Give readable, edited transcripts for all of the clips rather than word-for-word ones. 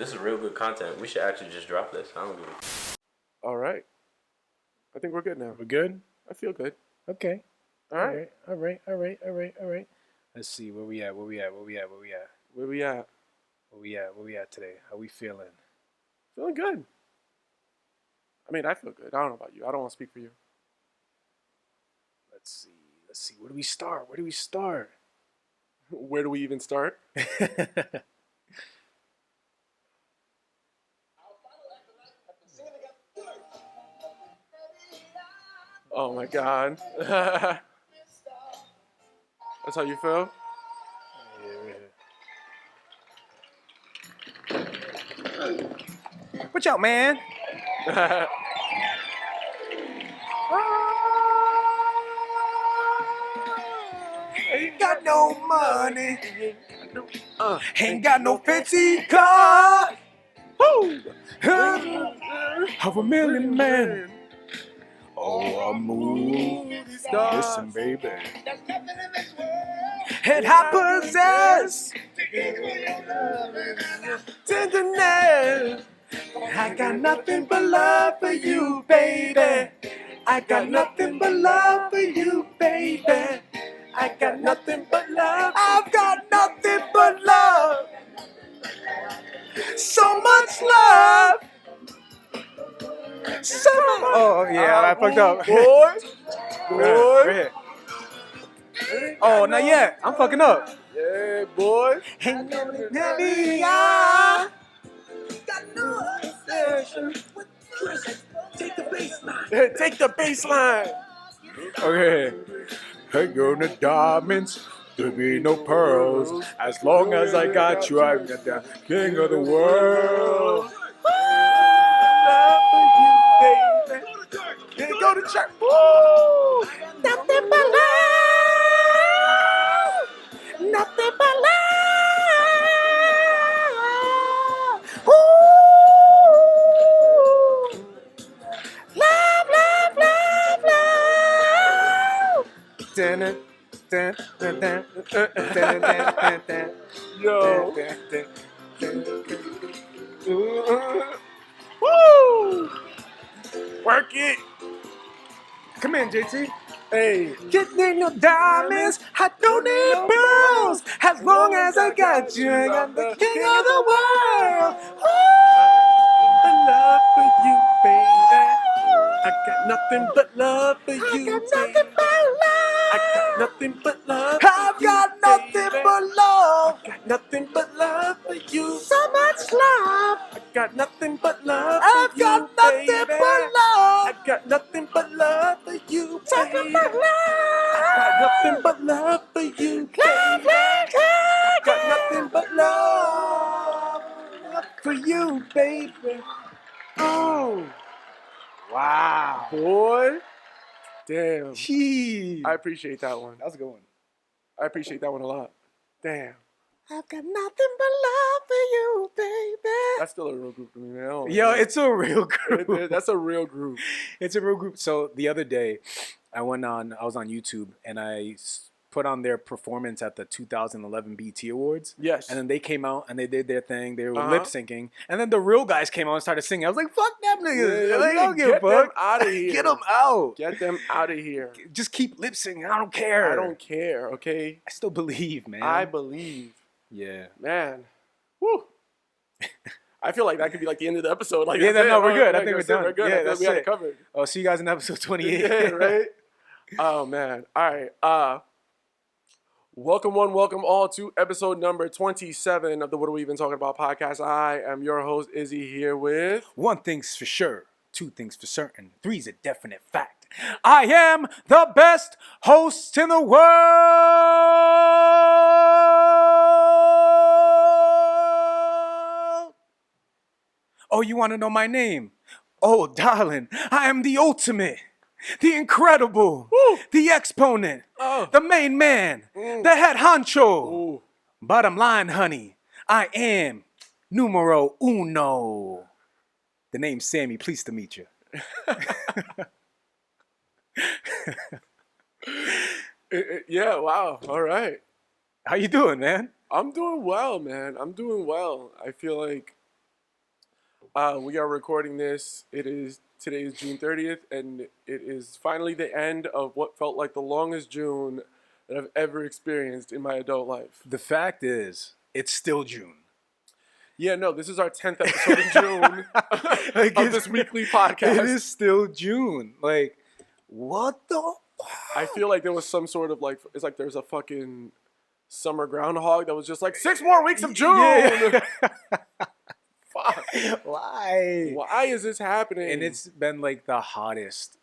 This is real good content. We should actually just drop this. I don't give a. All right. I think we're good now. We're good? I feel good. Okay. All right. All right. Let's see where we at. Where we at today? How we feeling? Feeling good. I mean, I feel good. I don't know about you. I don't want to speak for you. Let's see. Where do we start? Where do we even start? Oh my God. That's how you feel? Watch out, man. Ain't got no money. Ain't got no fancy car. Woo! Of a million man. Oh, I'm moving. Listen, baby. And I possess tenderness. I got nothing but love for you, baby. I got nothing but love for you, baby. I got nothing but love. I've got nothing but love. So much love. Oh yeah, I fucked up. Boy. Oh, not yet. I'm fucking up. Yeah, boy. Take the baseline. Okay. Hang on the diamonds. There be no pearls. As long as I got you, I'm the king of the world. Go to church. Woo! Nothing but love. Nothing but love. Woo! Love, love, love, love. Yo. Woo! Work it. Come in, JT. Hey. Getting no diamonds, I don't need pearls. As long as I got you, I got the king of the world. Love for you, baby. I got nothing but love for you, baby. I got nothing but love. I've got nothing but love. I got nothing but love for you. So much love. I got nothing but love. I've got nothing but love. I got nothing but love for you, Talking baby. about love. I got nothing but love for you, baby. Love, love, I got nothing but love for you, baby. Oh, wow. boy. Damn. Jeez. I appreciate that one. That was a good one. I appreciate that one a lot. Damn. I've got nothing but love for you, baby. That's still a real group to me, man. Oh, Yo, man. it's a real group. That's a real group. It's a real group. So the other day, I was on YouTube and I put on their performance at the 2011 BT Awards. Yes. And then they came out and they did their thing. They were lip syncing. And then the real guys came out and started singing. I was like, fuck them niggas. Yeah, Like, I don't give a get them fuck. out of here. Get them out. Get them out of here. Just keep lip syncing. I don't care. I don't care, okay? I still believe, man. I believe. Yeah. Man. Woo. I feel like that could be like the end of the episode. Like, Yeah, that's no, it. we're good. I Like, think we're that's it. done. We're good. Yeah, I feel that's we got it. it covered. Oh, see you guys in episode 28. Yeah, right? Oh, man. All right. Welcome one, welcome all to episode number 27 of the What Are We Even Talking About podcast. I am your host, Izzy, here with... One thing's for sure, two things for certain, three's a definite fact. I am the best host in the world. Oh, you want to know my name? Oh, darling, I am the ultimate, the incredible, Woo. the exponent, the main man, the head honcho. Ooh. Bottom line, honey, I am numero uno. The name's Sammy. Pleased to meet you. Yeah, wow. All right. How you doing, man? I'm doing well, man. I'm doing well. I feel like We are recording this. Today is June 30th, and it is finally the end of what felt like the longest June that I've ever experienced in my adult life. The fact is, it's still June. Yeah, no, this is our 10th episode in June Like, of this weekly podcast. It is still June. Like, what the? I feel like there was some sort of it's like there's a fucking summer groundhog that was just like 6 more weeks of June. Yeah. Fuck. Why? Why is this happening? And it's been like the hottest.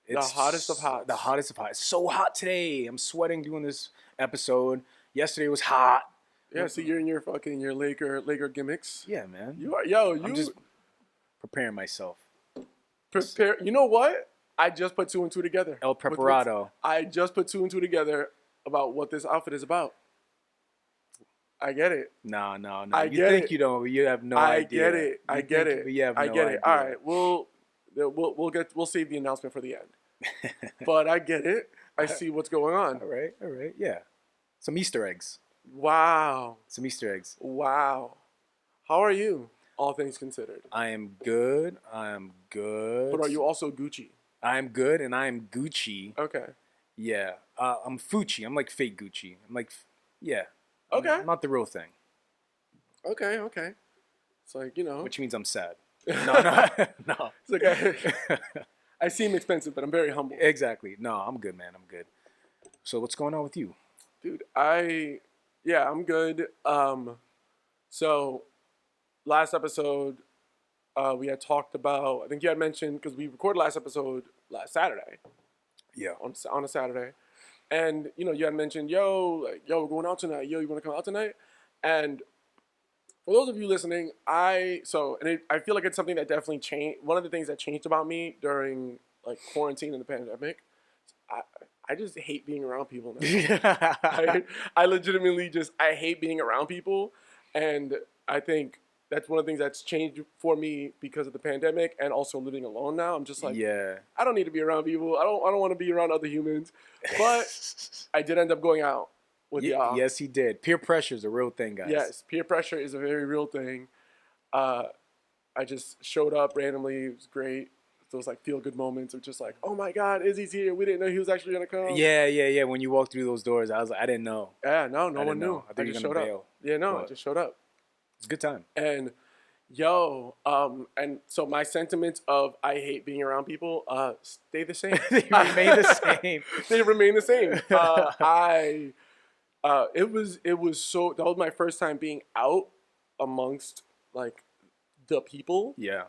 It's the hottest of hot. The hottest of hot. It's so hot today. I'm sweating doing this episode. Yesterday was hot. Yeah, so you're in your Laker gimmicks. Yeah, man. You are, I'm just preparing myself. prepare. You know what? I just put 2 and 2 together. El Preparado. I just put 2 and 2 together about what this outfit is about. I get it. No. I You get think it. you don't, but you have no I idea. get it. I get it. You have no I get idea. it. All right, we'll save the announcement for the end. But I get it. I see what's going on. All right. Yeah. Some Easter eggs. Wow. Some Easter eggs. Wow. How are you? All things considered. I am good. But are you also Gucci? I am good, and I am Gucci. Okay. Yeah. I'm Fucci. I'm like fake Gucci. I'm like, yeah. Okay. I'm not the real thing. Okay. It's like, Which means I'm sad. No. It's like I seem expensive, but I'm very humble. Exactly. No, I'm good, man. I'm good. So what's going on with you? Dude, I'm good. So last episode, we had talked about, I think you had mentioned, because we recorded last episode last Saturday. Yeah. On a Saturday. And, you had mentioned, yo, we're going out tonight. Yo, you want to come out tonight? And for those of you listening, I feel like it's something that definitely changed. One of the things that changed about me during, quarantine and the pandemic, I just hate being around people now. I legitimately I hate being around people. And I think that's one of the things that's changed for me because of the pandemic and also living alone now. I'm just like, yeah. I don't need to be around people. I don't want to be around other humans. But I did end up going out with y'all. Yes, he did. Peer pressure is a real thing, guys. Yes, peer pressure is a very real thing. I just showed up randomly. It was great. Those feel-good moments of just oh my God, Izzy's here. We didn't know he was actually gonna come. Yeah. When you walked through those doors, I was like, I didn't know. Yeah, no one knew. I thought you were gonna bail. Yeah, no, I just showed up. It's a good time. And and so my sentiments of I hate being around people stay the same. They remain the same. They remain the same. It was so, that was my first time being out amongst the people. Yeah.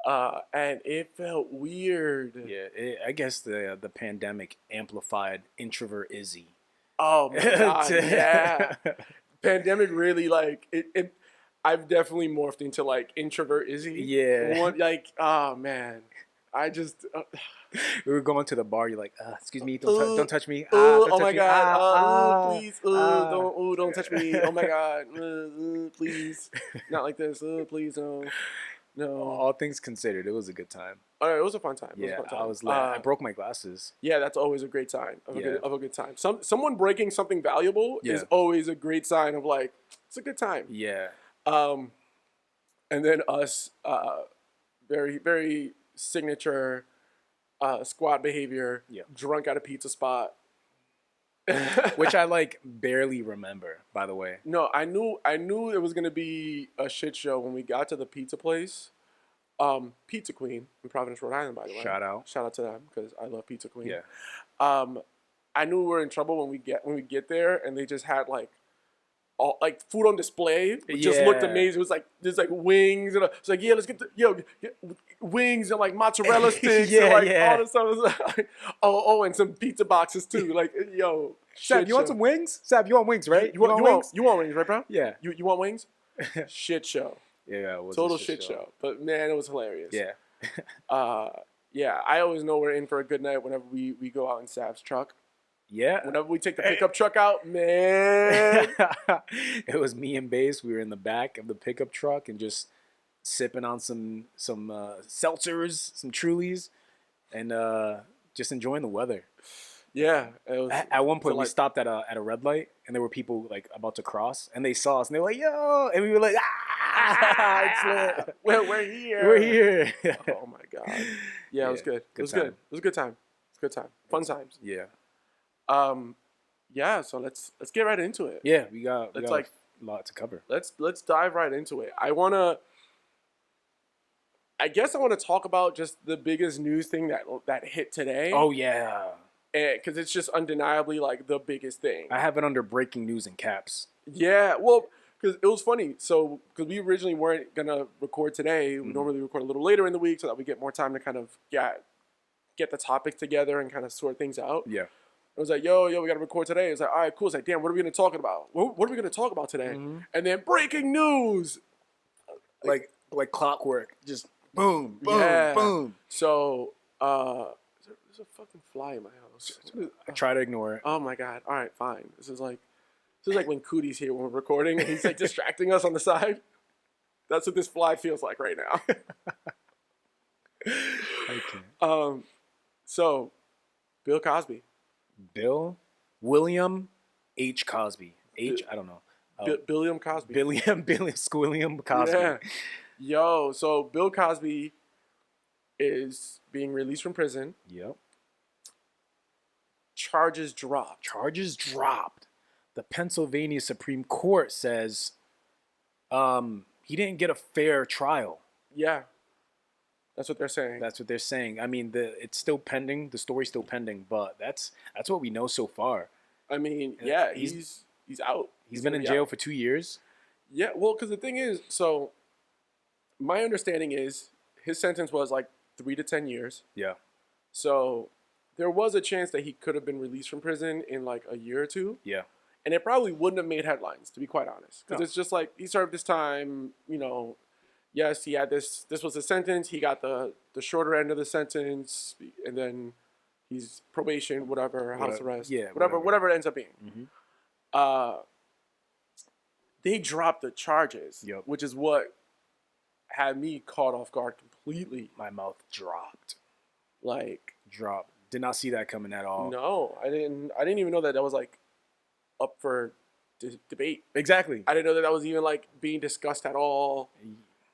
And it felt weird. Yeah, I guess the pandemic amplified introvert Izzy. Oh my God, yeah. Pandemic really I've definitely morphed into introvert Izzy. Yeah. Oh man, I just. We were going to the bar. You're like, excuse me, don't touch me. Oh my God, please, don't touch me. Oh my God, please, not like this. Please, no. All things considered, it was a good time. All right, it was a fun time. I was I broke my glasses. Yeah, that's always a great sign of a good time. Someone breaking something valuable is always a great sign of it's a good time. Yeah. And then us, very, very signature squad behavior, drunk at a pizza spot. Which I barely remember, by the way. No, I knew it was gonna be a shit show when we got to the pizza place. Pizza Queen in Providence, Rhode Island, by the way. Shout out to them because I love Pizza Queen. Yeah. I knew we were in trouble when we get there, and they just had all food on display. It just looked amazing. It was there's wings and it's let's get wings and mozzarella sticks and all this stuff. And some pizza boxes too. Sab, you want some wings? Sab, you want wings, right? You want wings? You want wings, right, bro? Yeah. You want wings? Shit show. Yeah, it was total shit show. But man, it was hilarious. Yeah. Yeah. I always know we're in for a good night whenever we go out in Sab's truck. Yeah. Whenever we take the pickup truck out, man. It was me and Bass. We were in the back of the pickup truck and just sipping on some seltzers, some Trulies, and just enjoying the weather. Yeah. It was, at one point, we stopped at a red light, and there were people about to cross, and they saw us, and they were like, "Yo!" And we were like, "Ah!" It's lit. We're here. We're here. Oh my god. Yeah, it was good. It was time. good. It was a good time. It's a good time. Fun times. Yeah. Yeah. So let's get right into it. Yeah, we got like a lot to cover. let's dive right into it. I guess I want to talk about just the biggest news thing that hit today. Oh yeah. Because it's just undeniably like the biggest thing. I have it under breaking news in caps. Yeah, well, because it was funny. So, because we originally weren't gonna record today, we normally record a little later in the week so that we get more time to kind of get the topics together and kind of sort things out. Yeah. It was like, yo, we gotta record today. It was like, all right, cool. It's like, damn, what are we gonna talk about? What are we gonna talk about today? And then breaking news, Like clockwork, just boom, boom, Yeah. boom. So, there's a fucking fly in my house. I try to ignore it. Oh my god! All right, fine. This is like when Cootie's here when we're recording and he's like distracting us on the side. That's what this fly feels like right now. I can't. So, Bill Cosby. Bill William H. Cosby. I don't know. Billiam Cosby. William Cosby. Yeah. Yo, so Bill Cosby is being released from prison. Yep. Charges dropped. Charges dropped. The Pennsylvania Supreme Court says he didn't get a fair trial. Yeah. That's what they're saying. That's what they're saying. I mean, it's still pending. The story's still pending, but that's what we know so far. I mean, yeah, he's out. He's been in jail for 2 years. Yeah, well, because the thing is, so my understanding is his sentence was like 3 to 10 years. Yeah. So there was a chance that he could have been released from prison in like a year or two. Yeah. And it probably wouldn't have made headlines, to be quite honest. Because No. it's just like, he served his time, yes, he had this was the sentence, he got the shorter end of the sentence, and then he's probation, whatever, house arrest, yeah, whatever it ends up being. Mm-hmm. They dropped the charges, Yep. which is what had me caught off guard completely. My mouth dropped. Like, Dropped. Did not see that coming at all. no, I didn't even know that was like up for debate. Exactly. I didn't know that was even like being discussed at all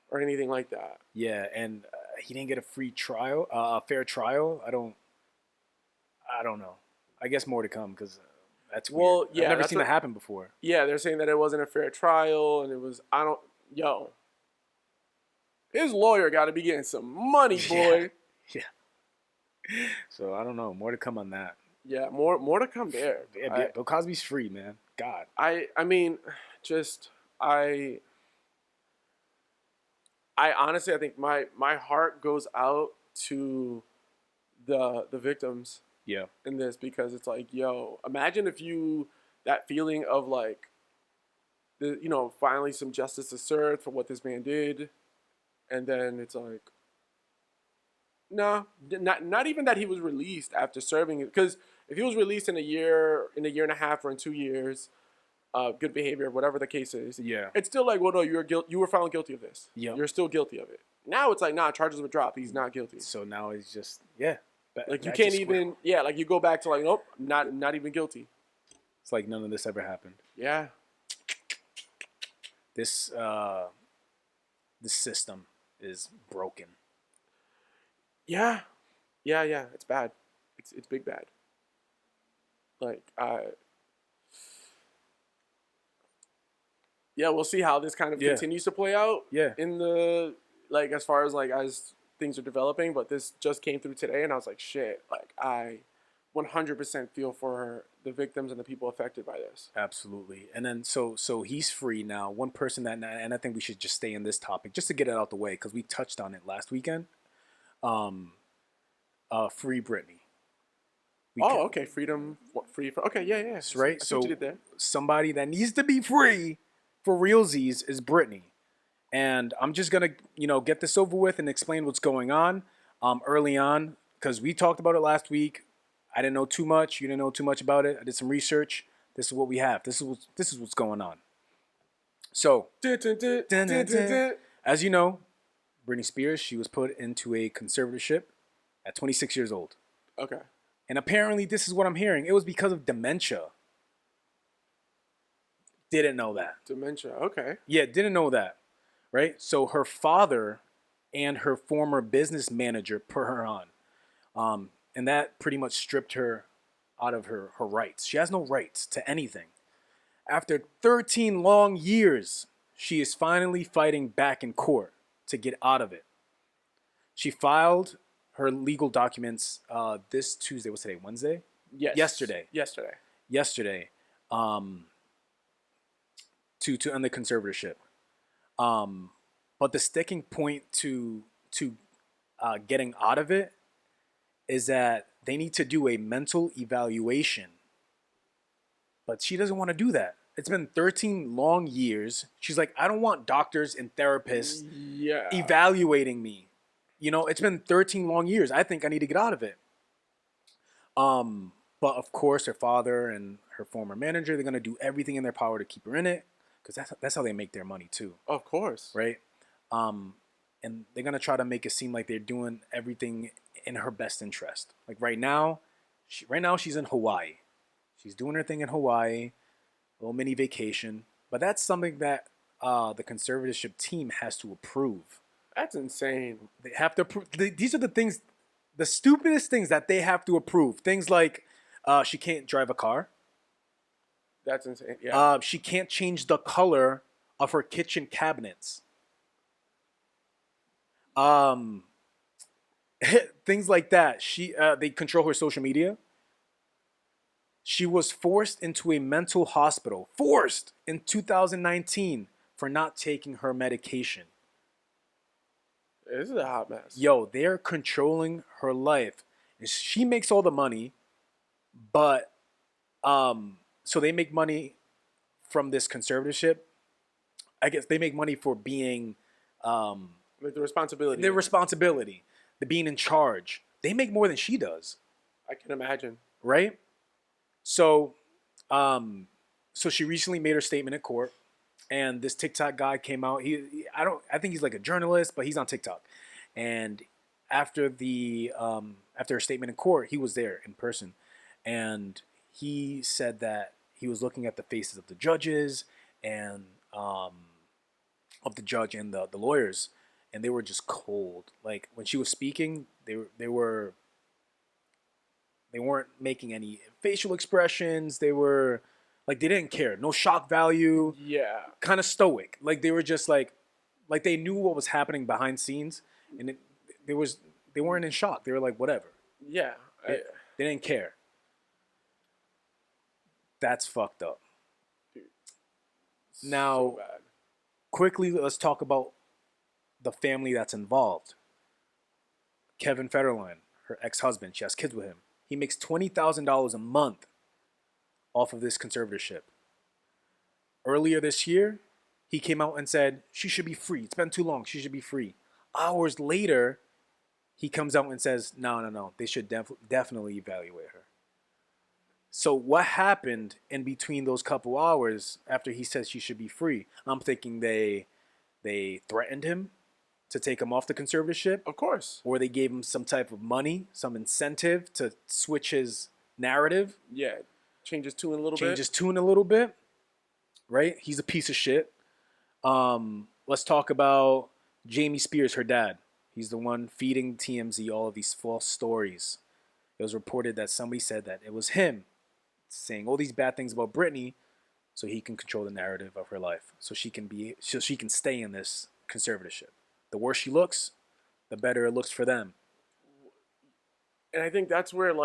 or anything like that. Yeah, and he didn't get a free trial, a fair trial. I don't know. I guess more to come because that's weird. Well, yeah, I've never that's seen that happen before. Yeah, they're saying that it wasn't a fair trial, and it was his lawyer got to be getting some money, boy. Yeah. So I don't know. More to come on that. Yeah, more to come there. Yeah, Bill Cosby's free, man. God. I mean, just I honestly, I think my heart goes out to the victims. Yeah. In this, because it's like, imagine if that feeling of like, finally some justice is served for what this man did, and then it's like, no, not even that he was released after serving it, because if he was released in a year and a half, or in 2 years, good behavior, whatever the case is, Yeah. it's still like, well, no, you were found guilty of this. Yeah. You're still guilty of it. Now it's like, nah, charges were dropped. He's not guilty. So now he's just Like you can't even, like you go back to like, nope, not even guilty. It's like none of this ever happened. Yeah. This system is broken. Yeah. It's bad. It's big bad. Like we'll see how this kind of continues to play out. Yeah. In the as far as as things are developing, but this just came through today, and I was like, shit. Like I 100% feel for the victims and the people affected by this. Absolutely. And then so he's free now. One person and I think we should just stay in this topic just to get it out the way because we touched on it last weekend. Free Britney. Okay. Freedom. Free. Okay. Yeah. That's right. So you did there. Somebody that needs to be free for realsies is Britney. And I'm just going to, get this over with and explain what's going on early on because we talked about it last week. I didn't know too much. You didn't know too much about it. I did some research. This is what we have. This is what's going on. So, as you know, Britney Spears, she was put into a conservatorship at 26 years old. Okay. And apparently this is what I'm hearing. It was because of dementia. Didn't know that. Dementia. Okay. Yeah, didn't know that. right? So her father and her former business manager put her on. And that pretty much stripped her out of her rights. She has no rights to anything. After 13 long years, she is finally fighting back in court to get out of it. She filed her legal documents this Tuesday. What's today? Wednesday? Yes. Yesterday. To end the conservatorship. But the sticking point to getting out of it is that they need to do a mental evaluation. But she doesn't want to do that. It's been 13 long years. She's like, I don't want doctors and therapists evaluating me. You know, it's been 13 long years. I think I need to get out of it. But of course, her father and her former manager, they're going to do everything in their power to keep her in it. Because that's how they make their money too. Of course. Right? And they're going to try to make it seem like they're doing everything in her best interest. Like right now she's in Hawaii. She's doing her thing in Hawaii, a little mini vacation. But that's something that the conservatorship team has to approve. That's insane. They have to approve. These are the things, the stupidest things that they have to approve. Things like she can't drive a car. That's insane. Yeah. She can't change the color of her kitchen cabinets. Things like that. They control her social media. She was forced into a mental hospital. Forced in 2019 for not taking her medication. This is a hot mess. Yo, they're controlling her life. She makes all the money, but so they make money from this conservatorship. I guess they make money for being like the responsibility. Their responsibility. The being in charge. They make more than she does. I can imagine. Right? So so she recently made her statement in court, and this TikTok guy came out. I think he's like a journalist, but he's on TikTok. And after her statement in court, he was there in person, and he said that he was looking at the faces of the judges and of the judge and the lawyers, and they were just cold. Like when she was speaking, they weren't making any facial expressions. They were like, they didn't care. No shock value. Yeah. Kind of stoic. Like they were just like they knew what was happening behind scenes, and they weren't in shock. They were like, whatever. Yeah. They didn't care. That's fucked up. Dude, now, so bad. Quickly, let's talk about the family that's involved. Kevin Federline, her ex-husband, she has kids with him. He makes $20,000 a month off of this conservatorship. Earlier this year, he came out and said she should be free. It's been too long. She should be free. Hours later, he comes out and says, no. They should definitely evaluate her. So what happened in between those couple hours after he said she should be free? I'm thinking they threatened him to take him off the conservatorship. Of course. Or they gave him some type of money, some incentive to switch his narrative. Yeah. Change his tune a little bit. Right? He's a piece of shit. Let's talk about Jamie Spears, her dad. He's the one feeding TMZ all of these false stories. It was reported that somebody said that it was him saying all these bad things about Britney so he can control the narrative of her life. So she can stay in this conservatorship. The worse she looks, the better it looks for them. And I think that's where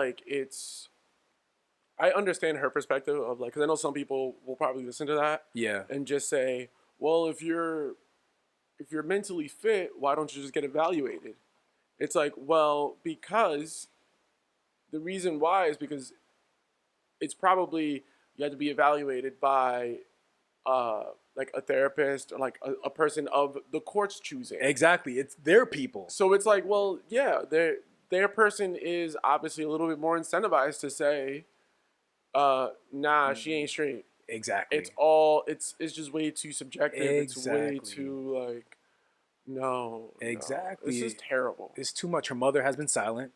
I understand her perspective of because I know some people will probably listen to that. Yeah. And just say, well, if you're mentally fit, why don't you just get evaluated? It's like, well, because the reason why is because it's probably you have to be evaluated by a therapist or a person of the court's choosing. Exactly. It's their people. So it's like, well, yeah, their person is obviously a little bit more incentivized to say, nah, she ain't straight. Exactly. It's just way too subjective. Exactly. It's way too no. Exactly. No. This is terrible. It's too much. Her mother has been silent.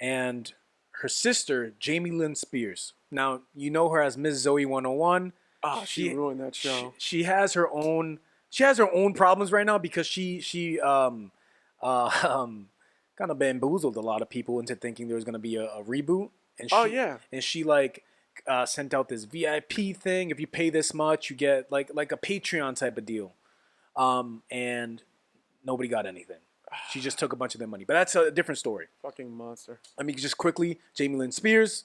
And her sister, Jamie Lynn Spears. Now, you know her as Miss Zoe 101. Oh, she ruined that show. She has her own She has her own problems right now because she kind of bamboozled a lot of people into thinking there was gonna be a reboot. And she like sent out this VIP thing. If you pay this much, you get like a Patreon type of deal. And nobody got anything. She just took a bunch of their money. But that's a different story. Fucking monster. I mean, just quickly, Jamie Lynn Spears,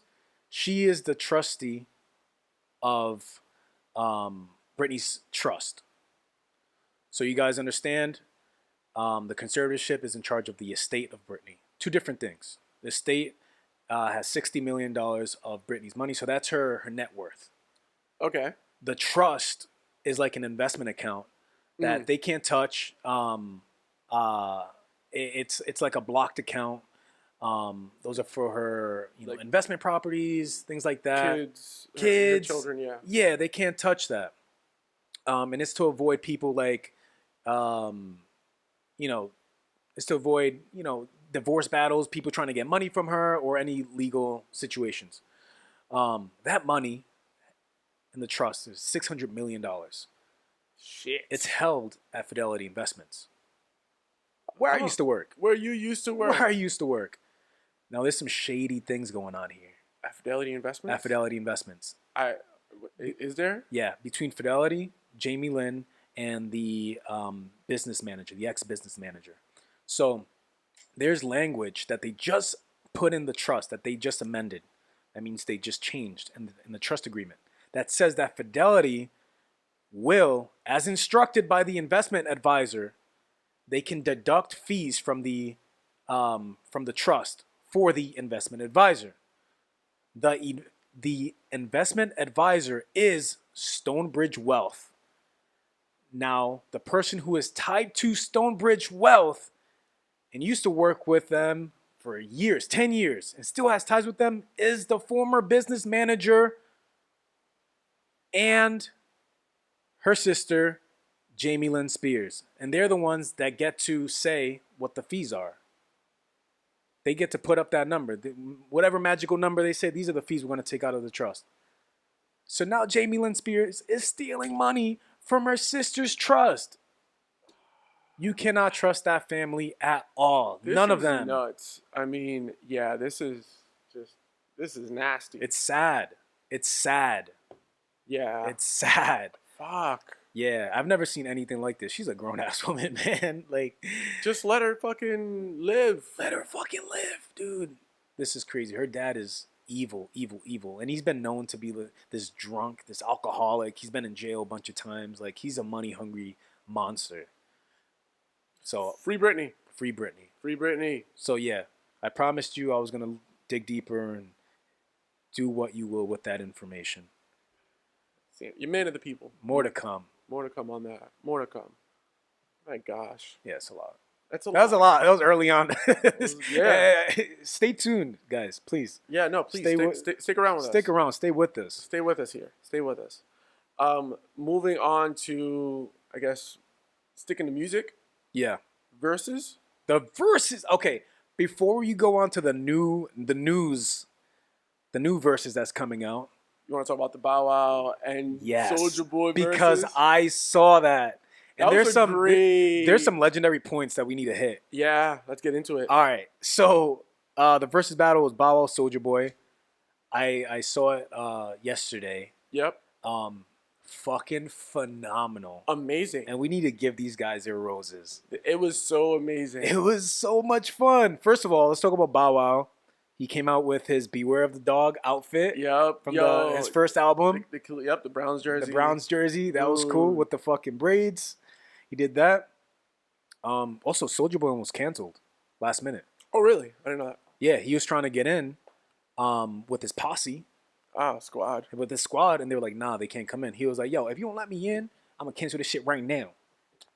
she is the trustee of Britney's trust. So you guys understand, the conservatorship is in charge of the estate of Britney. Two different things. The estate has $60 million of Britney's money, so that's her net worth. Okay. The trust is like an investment account that they can't touch. It's like a blocked account. Those are for her, like investment properties, things like that. Kids, her children, yeah. Yeah, they can't touch that. And it's to avoid people like, it's to avoid, divorce battles, people trying to get money from her, or any legal situations. That money in the trust is $600 million. Shit. It's held at Fidelity Investments. Where I used to work. Where you used to work. Where I used to work. Now, there's some shady things going on here. At Fidelity Investments? At Fidelity Investments. Is there? Yeah, between Fidelity, Jamie Lynn, and the business manager, the ex-business manager. So there's language that they just put in the trust, that they just amended. That means they just changed in the trust agreement. That says that Fidelity will, as instructed by the investment advisor, they can deduct fees from the trust for the investment advisor. The investment advisor is Stonebridge Wealth. Now, the person who is tied to Stonebridge Wealth and used to work with them for years, 10 years, and still has ties with them is the former business manager and her sister, Jamie Lynn Spears. And they're the ones that get to say what the fees are. They get to put up that number. Whatever magical number they say, these are the fees we're going to take out of the trust. So now Jamie Lynn Spears is stealing money from her sister's trust. You cannot trust that family at all. None of them. Nuts. I mean, yeah, this is nasty. It's sad. It's sad. Yeah. It's sad. Fuck. Yeah, I've never seen anything like this. She's a grown-ass woman, man. Like, just let her fucking live. Let her fucking live, dude. This is crazy. Her dad is evil, evil, evil. And he's been known to be this drunk, this alcoholic. He's been in jail a bunch of times. Like, he's a money-hungry monster. So, free Britney. Free Britney. Free Britney. So, yeah, I promised you I was going to dig deeper and do what you will with that information. You're man of the people. More to come. More to come on that. More to come. My gosh. Yeah, it's a lot. That's a lot. That was a lot. That was early on. Yeah. Stay tuned, guys, please. Yeah, no, please. Stick around with us. Stick around. Stay with us. Stay with us here. Stay with us. Moving on to, I guess, sticking to music. Yeah. Verzuz. The Verzuz. Okay, before you go on to the new Verzuz that's coming out. You want to talk about the Bow Wow and Soulja Boy Verzuz? Because I saw that. And there's some legendary points that we need to hit. Yeah, let's get into it. All right. So the Verzuz battle was Bow Wow, Soulja Boy. I saw it yesterday. Yep. Fucking phenomenal. Amazing. And we need to give these guys their roses. It was so amazing. It was so much fun. First of all, let's talk about Bow Wow. He came out with his Beware of the Dog outfit. Yep. From his first album. The Browns jersey. The Browns jersey. That was cool with the fucking braids. He did that. Also, Soulja Boy was canceled last minute. Oh, really? I didn't know that. Yeah, he was trying to get in with his posse. Squad. With his squad, and they were like, nah, they can't come in. He was like, yo, if you don't let me in, I'm going to cancel this shit right now.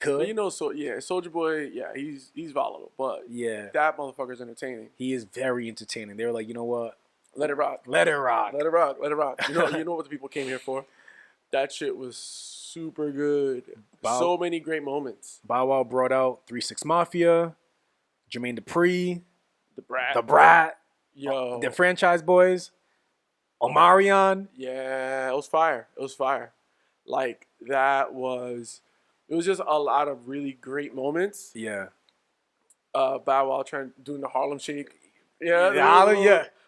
But Soulja Boy, yeah, he's volatile, but yeah, that motherfucker's entertaining. He is very entertaining. They were like, you know what? Let it rock. Let it rock. Let it rock. Let it rock. You know what the people came here for? That shit was super good. So many great moments. Bow Wow brought out 3 6 Mafia, Jermaine Dupri, The Brat, yo, the Franchise Boys, Omarion. Yeah, it was fire. It was fire. Like, that was... It was just a lot of really great moments. Yeah. Bow Wow doing the Harlem Shake. Yeah.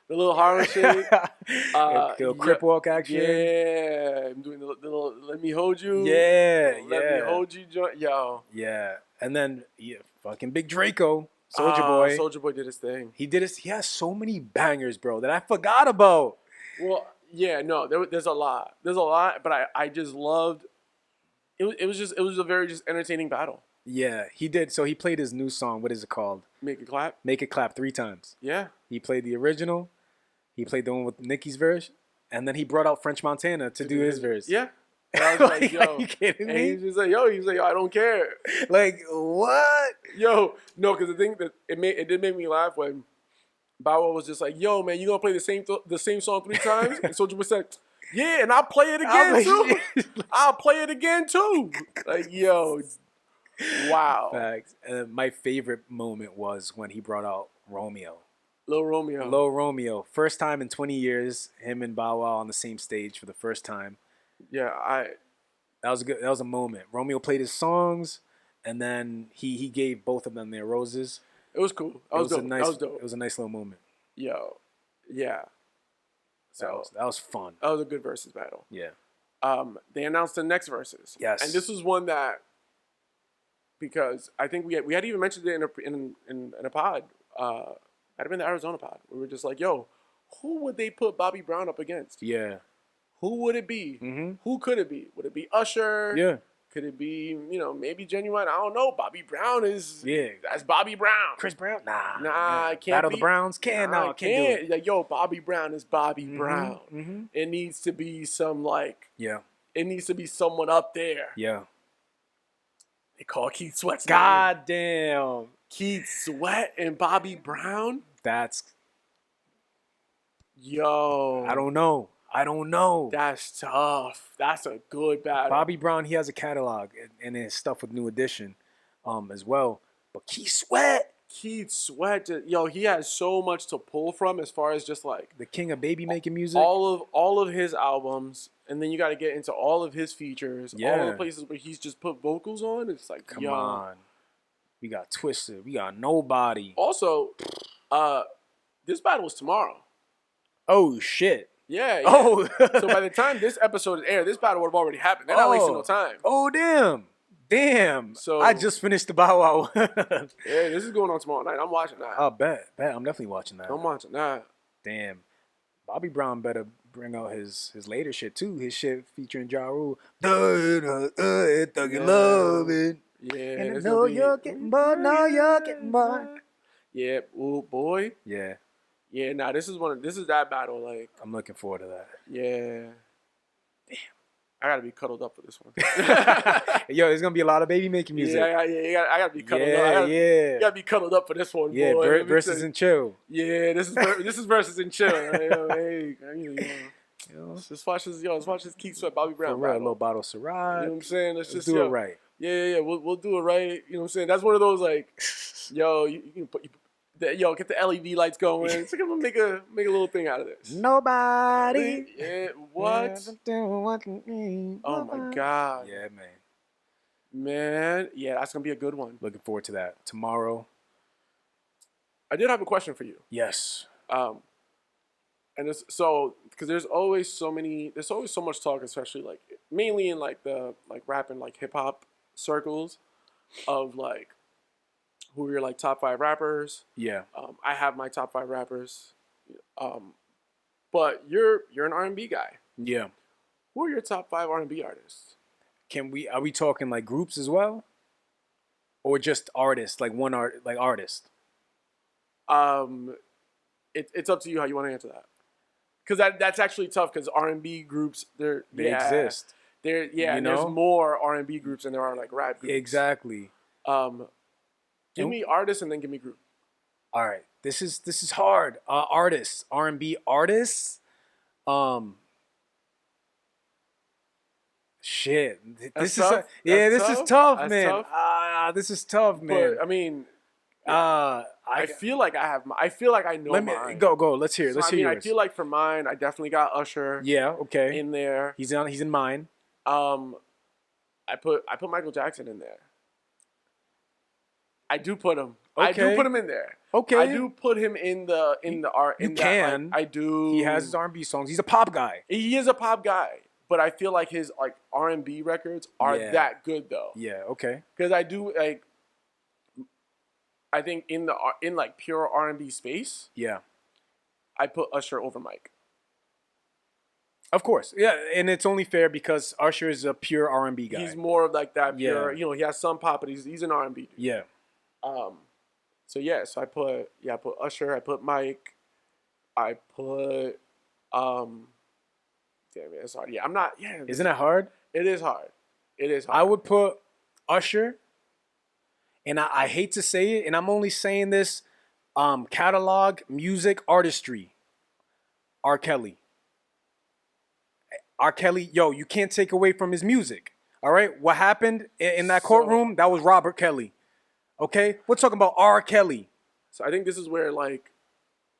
The little Harlem Shake. The crip walk action. Yeah, I'm doing the little let me hold you. Yeah, let me hold you joint. Yo. Yeah, and then fucking Big Draco, Soldier Boy. Soldier Boy did his thing. He has so many bangers, bro, that I forgot about. Well, yeah, no, there's a lot. There's a lot, but I just loved. It was a very just entertaining battle. Yeah, he did. So he played his new song. What is it called? Make it clap. Make it clap 3 times. Yeah. He played the original. He played the one with Nicki's verse, and then he brought out French Montana to do his verse. Yeah. And I was like, yo, are you kidding me? He's just like, yo, I don't care. Like, what? Yo, no, because the thing that it did make me laugh when Bow Wow was just like, yo, man, you gonna play the same song 3 times? And Soulja Boy said, yeah, and I'll play it again too. I'll play it again too. Like, yo, wow. Facts. My favorite moment was when he brought out Romeo. Lil Romeo. First time in 20 years, him and Bow Wow on the same stage for the first time. Yeah, that was good. That was a moment. Romeo played his songs, and then he gave both of them their roses. It was cool. That was dope. It was a nice little moment. Yo, yeah. So that was fun. That was a good versus battle. Yeah. They announced the next versus. Yes. And this was one that, because I think we had even mentioned it in a pod. Might have been the Arizona pod. We were just like, yo, who would they put Bobby Brown up against? Yeah. Who would it be? Mm-hmm. Who could it be? Would it be Usher? Yeah. Could it be, maybe Genuine? I don't know. Bobby Brown is. Yeah. That's Bobby Brown. Chris Brown? Nah. I can't. Battle of the Browns? Can't do it. Like, yo, Bobby Brown is Bobby Brown. Mm-hmm. It needs to be some Yeah. It needs to be someone up there. Yeah. They call Keith Sweat's God name. damn. Keith Sweat and Bobby Brown? That's. Yo. I don't know. That's tough. That's a good battle. Bobby Brown, he has a catalog and his stuff with New Edition as well. But Keith Sweat, he has so much to pull from as far as just like the king of baby making music. All of his albums, and then you got to get into all of his features. Yeah. All the places where he's just put vocals on. It's like, come on. We got Twisted. We got Nobody. Also, this battle is tomorrow. Oh shit. Yeah. Oh. So by the time this episode is aired, this battle would have already happened. They're not wasting no time. Oh damn. So I just finished the Bow Wow. Yeah, this is going on tomorrow night. I'm watching that. I'll bet. I'm definitely watching that. I'm watching that. Damn. Bobby Brown better bring out his later shit too. His shit featuring Ja Rule. Thuggy love it. Yeah. And I know you're getting more. Now you're getting more. Yeah. Oh boy. Yeah. Yeah. Now this is that battle. Like, I'm looking forward to that. Yeah. Damn. I gotta be cuddled up for this one. Yo, there's gonna be a lot of baby making music. Yeah. I gotta be cuddled up. You gotta be cuddled up for this one. Yeah, boy. versus and chill. Yeah, this is versus and chill. Hey, let's watch this Keith Sweat, Bobby Brown. For real, a little bottle of Ciroc. You know what I'm saying? Let's just do it right. Yeah. We'll do it right. You know what I'm saying? That's one of those like, yo, you can put. Yo, get the LED lights going. So I'm gonna make a little thing out of this. Nobody. Yeah, what? Oh my God. Yeah, man. Yeah, that's gonna be a good one. Looking forward to that tomorrow. I did have a question for you. Yes. And it's because there's always so much talk, especially like mainly in like the like rap and like hip hop circles, of like who are your like top 5 rappers. Yeah. I have my top 5 rappers. But you're an R&B guy. Yeah. Who are your top 5 R&B artists? Are we talking like groups as well? Or just artists, like artist? It's up to you how you want to answer that. Because that's actually tough, because R&B groups, they exist. There's more R&B groups than there are like rap groups. Exactly. Give me artists and then give me group. All right, this is hard. Artists, R&B artists. Shit, this is tough, man. This is tough, man. But I mean, I feel like I have. I feel like I know mine. Go. Let's hear. Let's hear. I feel like for mine, I definitely got Usher. Yeah. Okay. In there, He's in mine. I I put Michael Jackson in there. I do put him. I do Okay. put him in there. Okay. I do put him in the art. You in can. That, like, I do. He has his R&B songs. He's a pop guy. He is a pop guy, but I feel like his like R&B records are that good though. Yeah. Okay. Because I do like. I think in like pure R&B space. Yeah. I put Usher over Mike. Of course. Yeah, and it's only fair because Usher is a pure R&B guy. He's more of like that pure. Yeah. You know, he has some pop, but he's an R&B dude. Yeah. So yeah, I put Usher, I put Mike, I put damn it, it's hard. Yeah, I'm not Isn't it hard? It is hard. It is hard. I would put Usher, and I hate to say it, and I'm only saying this catalog, music, artistry. R. Kelly. R. Kelly, yo, you can't take away from his music. All right? What happened in that courtroom, that was Robert Kelly. Okay? We're talking about R. Kelly. So I think this is where, like,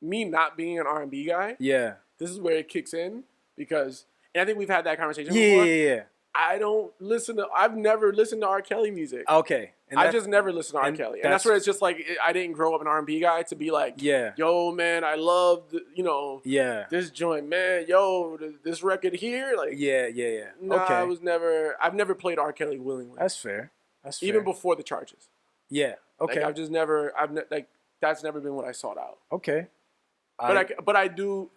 me not being an R&B guy, Yeah. this is where it kicks in because, and I think we've had that conversation Yeah, before. yeah. I've never listened to R. Kelly music. Okay. And I just never listened to R. Kelly. And that's where it's just like, I didn't grow up an R&B guy to be like, yo, man, I love, this joint, man. Yo, this record here. Like, yeah. Nah, Okay. I've never played R. Kelly willingly. That's fair. Even before the charges. Yeah. Okay. Like, that's never been what I sought out. Okay. But I do,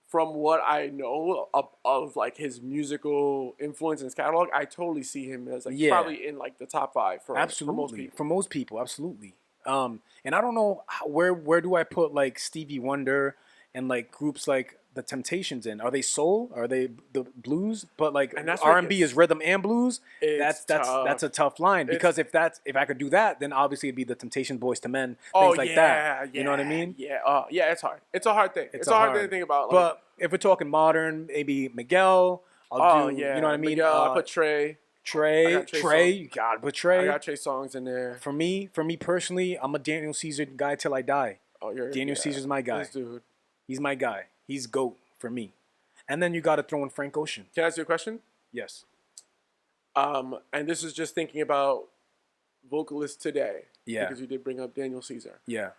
from what I know of like his musical influence in his catalog, I totally see him as like probably in like the top 5 for most people. For most people, absolutely. And I don't know where do I put like Stevie Wonder and like groups like the Temptations in? Are they soul? Are they the blues? But like R&B is rhythm and blues. That's a tough line because if I could do that, then obviously it'd be the Temptations, Boys to Men, things like that. You know what I mean? Yeah. It's hard. It's a hard thing. It's a hard thing to think about. Like, but if we're talking modern, maybe Miguel. You know what I mean? Miguel, I put Trey. Trey, you gotta put Trey. I got Trey songs in there. For me personally, I'm a Daniel Caesar guy till I die. Daniel Caesar's my guy. This dude. He's my guy. He's GOAT for me. And then you got to throw in Frank Ocean. Can I ask you a question? Yes. And this is just thinking about vocalists today. Yeah. Because you did bring up Daniel Caesar. Yeah.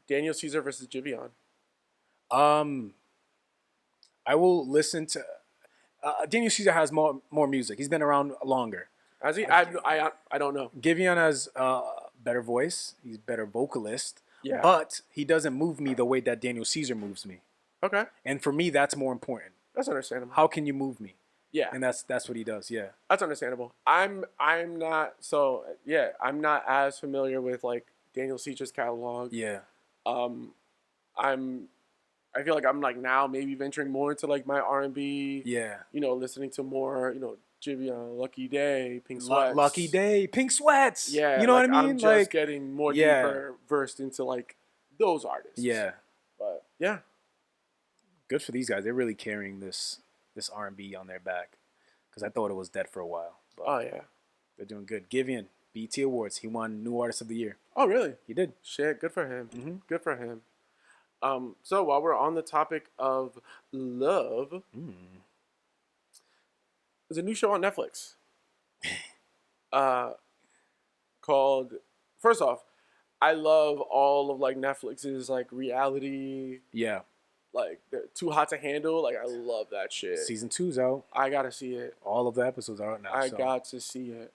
Daniel Caesar versus Jivion. I will listen to. Daniel Caesar has more music. He's been around longer. Has he? I don't know. Giveon has a better voice. He's a better vocalist. Yeah. But he doesn't move me the way that Daniel Caesar moves me. Okay. And for me, that's more important. That's understandable. How can you move me? Yeah. And that's what he does. Yeah. That's understandable. I'm not as familiar with like Daniel Caesar's catalog. Yeah. I feel like I'm like now maybe venturing more into like my R&B. Yeah. Listening to more, Jivion, Lucky Day, Pink Sweats. Lucky Day, Pink Sweats. Yeah. You know what I mean? I'm just getting more deeper versed into like those artists. Yeah. But yeah. Good for these guys. They're really carrying this R&B on their back. Because I thought it was dead for a while. But oh yeah. They're doing good. Giveon, BET Awards. He won New Artist of the Year. Oh really? He did. Shit, good for him. Mm-hmm. Good for him. So while we're on the topic of love, there's a new show on Netflix called, first off, I love all of like Netflix's like reality. Yeah. Like they're Too Hot to Handle. Like I love that shit. Season 2's out. I gotta see it. All of the episodes are out now. I got to see it.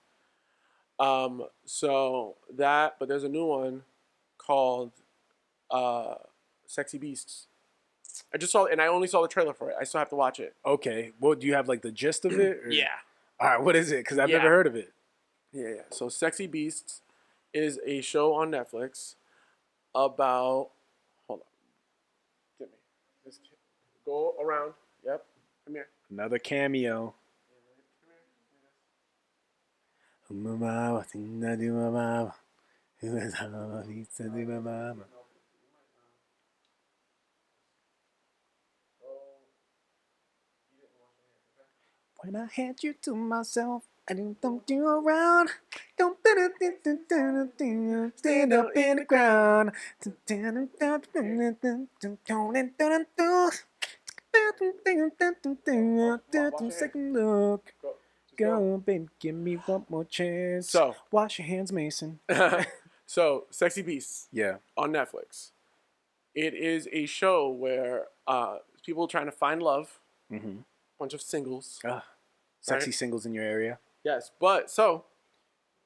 So that, but there's a new one called Sexy Beasts. I just saw, and I only saw the trailer for it. I still have to watch it. Okay. Well, do you have like the gist of it? Or? Yeah. All right. What is it? Because I've never heard of it. Yeah. So Sexy Beasts is a show on Netflix about. Hold on. Get me. This kid. Go around. Yep. Come here. Another cameo. When I had you to myself, I didn't dump you around. Don't stand up in the ground. Second look. go, baby, give me one more chance. So. Wash your hands, Mason. So, Sexy Beasts. Yeah. On Netflix. It is a show where people trying to find love. Mm-hmm. Bunch of singles. Sexy right? singles in your area. Yes, but so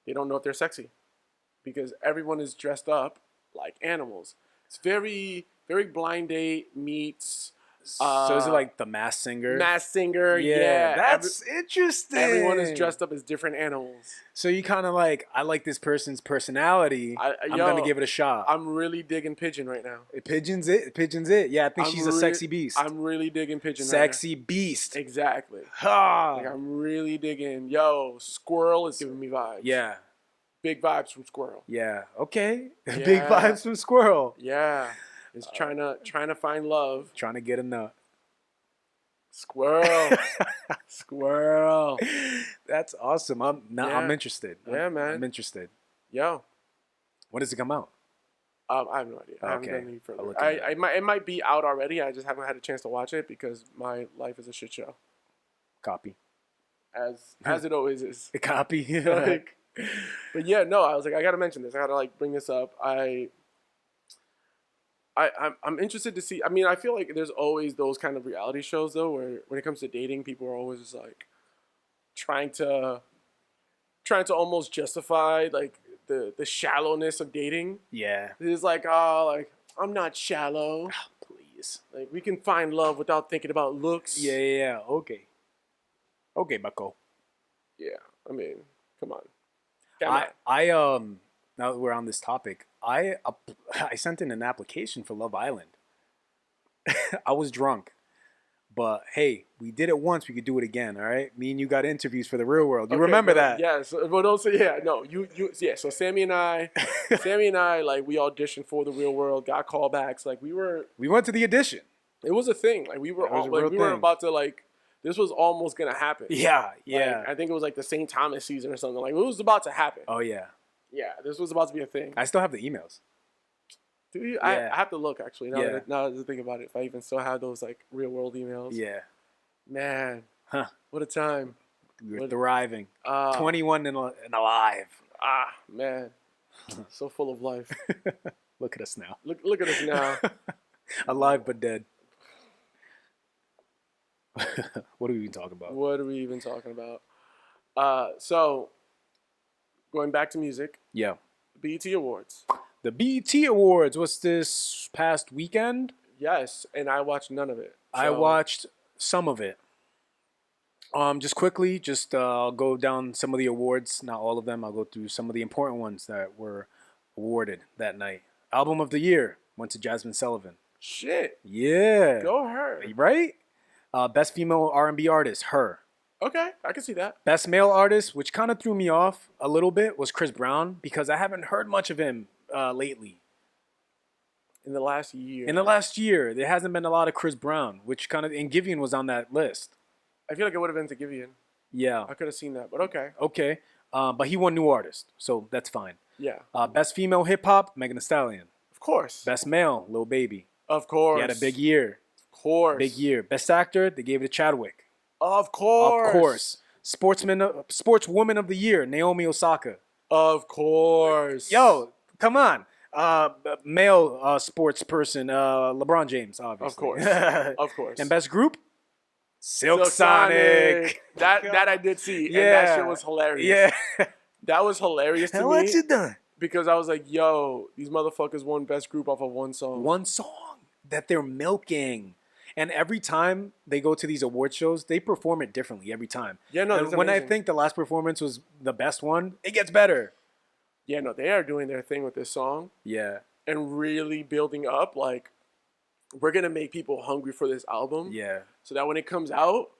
they don't know if they're sexy because everyone is dressed up like animals. It's very, very Blind Date meets. So is it like the Masked Singer? Masked Singer, yeah. That's interesting. Everyone is dressed up as different animals. So you kind of like, I like this person's personality. I'm going to give it a shot. I'm really digging Pigeon right now. Pigeon's it. Yeah, I think she's a sexy beast. I'm really digging Pigeon sexy right now. beast. Exactly. Ha! Like, I'm really digging. Yo, Squirrel is giving me vibes. Yeah. Big vibes from Squirrel. Yeah. Okay. Yeah. Big vibes from Squirrel. Yeah. It's trying to find love. Trying to get a nut. Squirrel. Squirrel. That's awesome. I'm interested. Yeah, man. I'm interested. Yo. When does it come out? I have no idea. I haven't done any further. It might be out already. I just haven't had a chance to watch it because my life is a shit show. Copy. As it always is. A copy. Like, but yeah, no, I was like, I gotta mention this. I gotta like bring this up. I'm interested to see. I mean, I feel like there's always those kind of reality shows though, where when it comes to dating, people are always just like trying to almost justify like the shallowness of dating. Yeah. It's like, oh, like I'm not shallow. Oh, please. Like we can find love without thinking about looks. Yeah. Okay, bucko. Yeah. I mean, come on. I now that we're on this topic, I sent in an application for Love Island. I was drunk, but hey, we did it once. We could do it again. All right, me and you got interviews for the Real World. You remember that? Yeah. So, but also, yeah, no, you, yeah. So Sammy and I, like we auditioned for the Real World, got callbacks. Like we went to the audition. It was a thing. Like we were about to like. This was almost gonna happen. Yeah. Like, I think it was like the St. Thomas season or something. Like it was about to happen. Oh yeah. Yeah, this was about to be a thing. I still have the emails. Do you? Yeah. I have to look actually. Now that I think about it, if I even still have those like Real World emails. Yeah. Man. Huh. What a time. You're thriving. 21 and alive. Man. So full of life. Look at us now. Look at us now. Alive but dead. What are we even talking about? So, going back to music. Yeah. BET Awards. The BET Awards was this past weekend. Yes, and I watched none of it. So. I watched some of it. Just quickly, I'll go down some of the awards. Not all of them. I'll go through some of the important ones that were awarded that night. Album of the Year went to Jasmine Sullivan. Shit. Yeah. Go her. Right? Best female R&B artist, her. Okay, I can see that. Best male artist, which kind of threw me off a little bit, was Chris Brown because I haven't heard much of him lately. In the last year, there hasn't been a lot of Chris Brown, which kind of, and Giveon was on that list. I feel like it would have been to Giveon. Yeah. I could have seen that, but okay. Okay. But he won new artist, so that's fine. Yeah. Best female hip hop, Megan Thee Stallion. Of course. Best male, Lil Baby. Of course. He had a big year. Of course. Big year. Best actor, they gave it to Chadwick. Of course. Of course. Sportswoman of the Year, Naomi Osaka. Of course. Yo, come on. Male sports person, LeBron James, obviously. Of course. Of course. And best group? Silk Sonic. That I did see. Yeah. And that shit was hilarious. Yeah. That was hilarious to me. What you done? Because I was like, yo, these motherfuckers won best group off of one song. One song that they're milking. And every time they go to these award shows, they perform it differently every time. Yeah, no, and when I think the last performance was the best one, it gets better. Yeah, no, they are doing their thing with this song. Yeah. And really building up, like, we're going to make people hungry for this album. Yeah. So that when it comes out,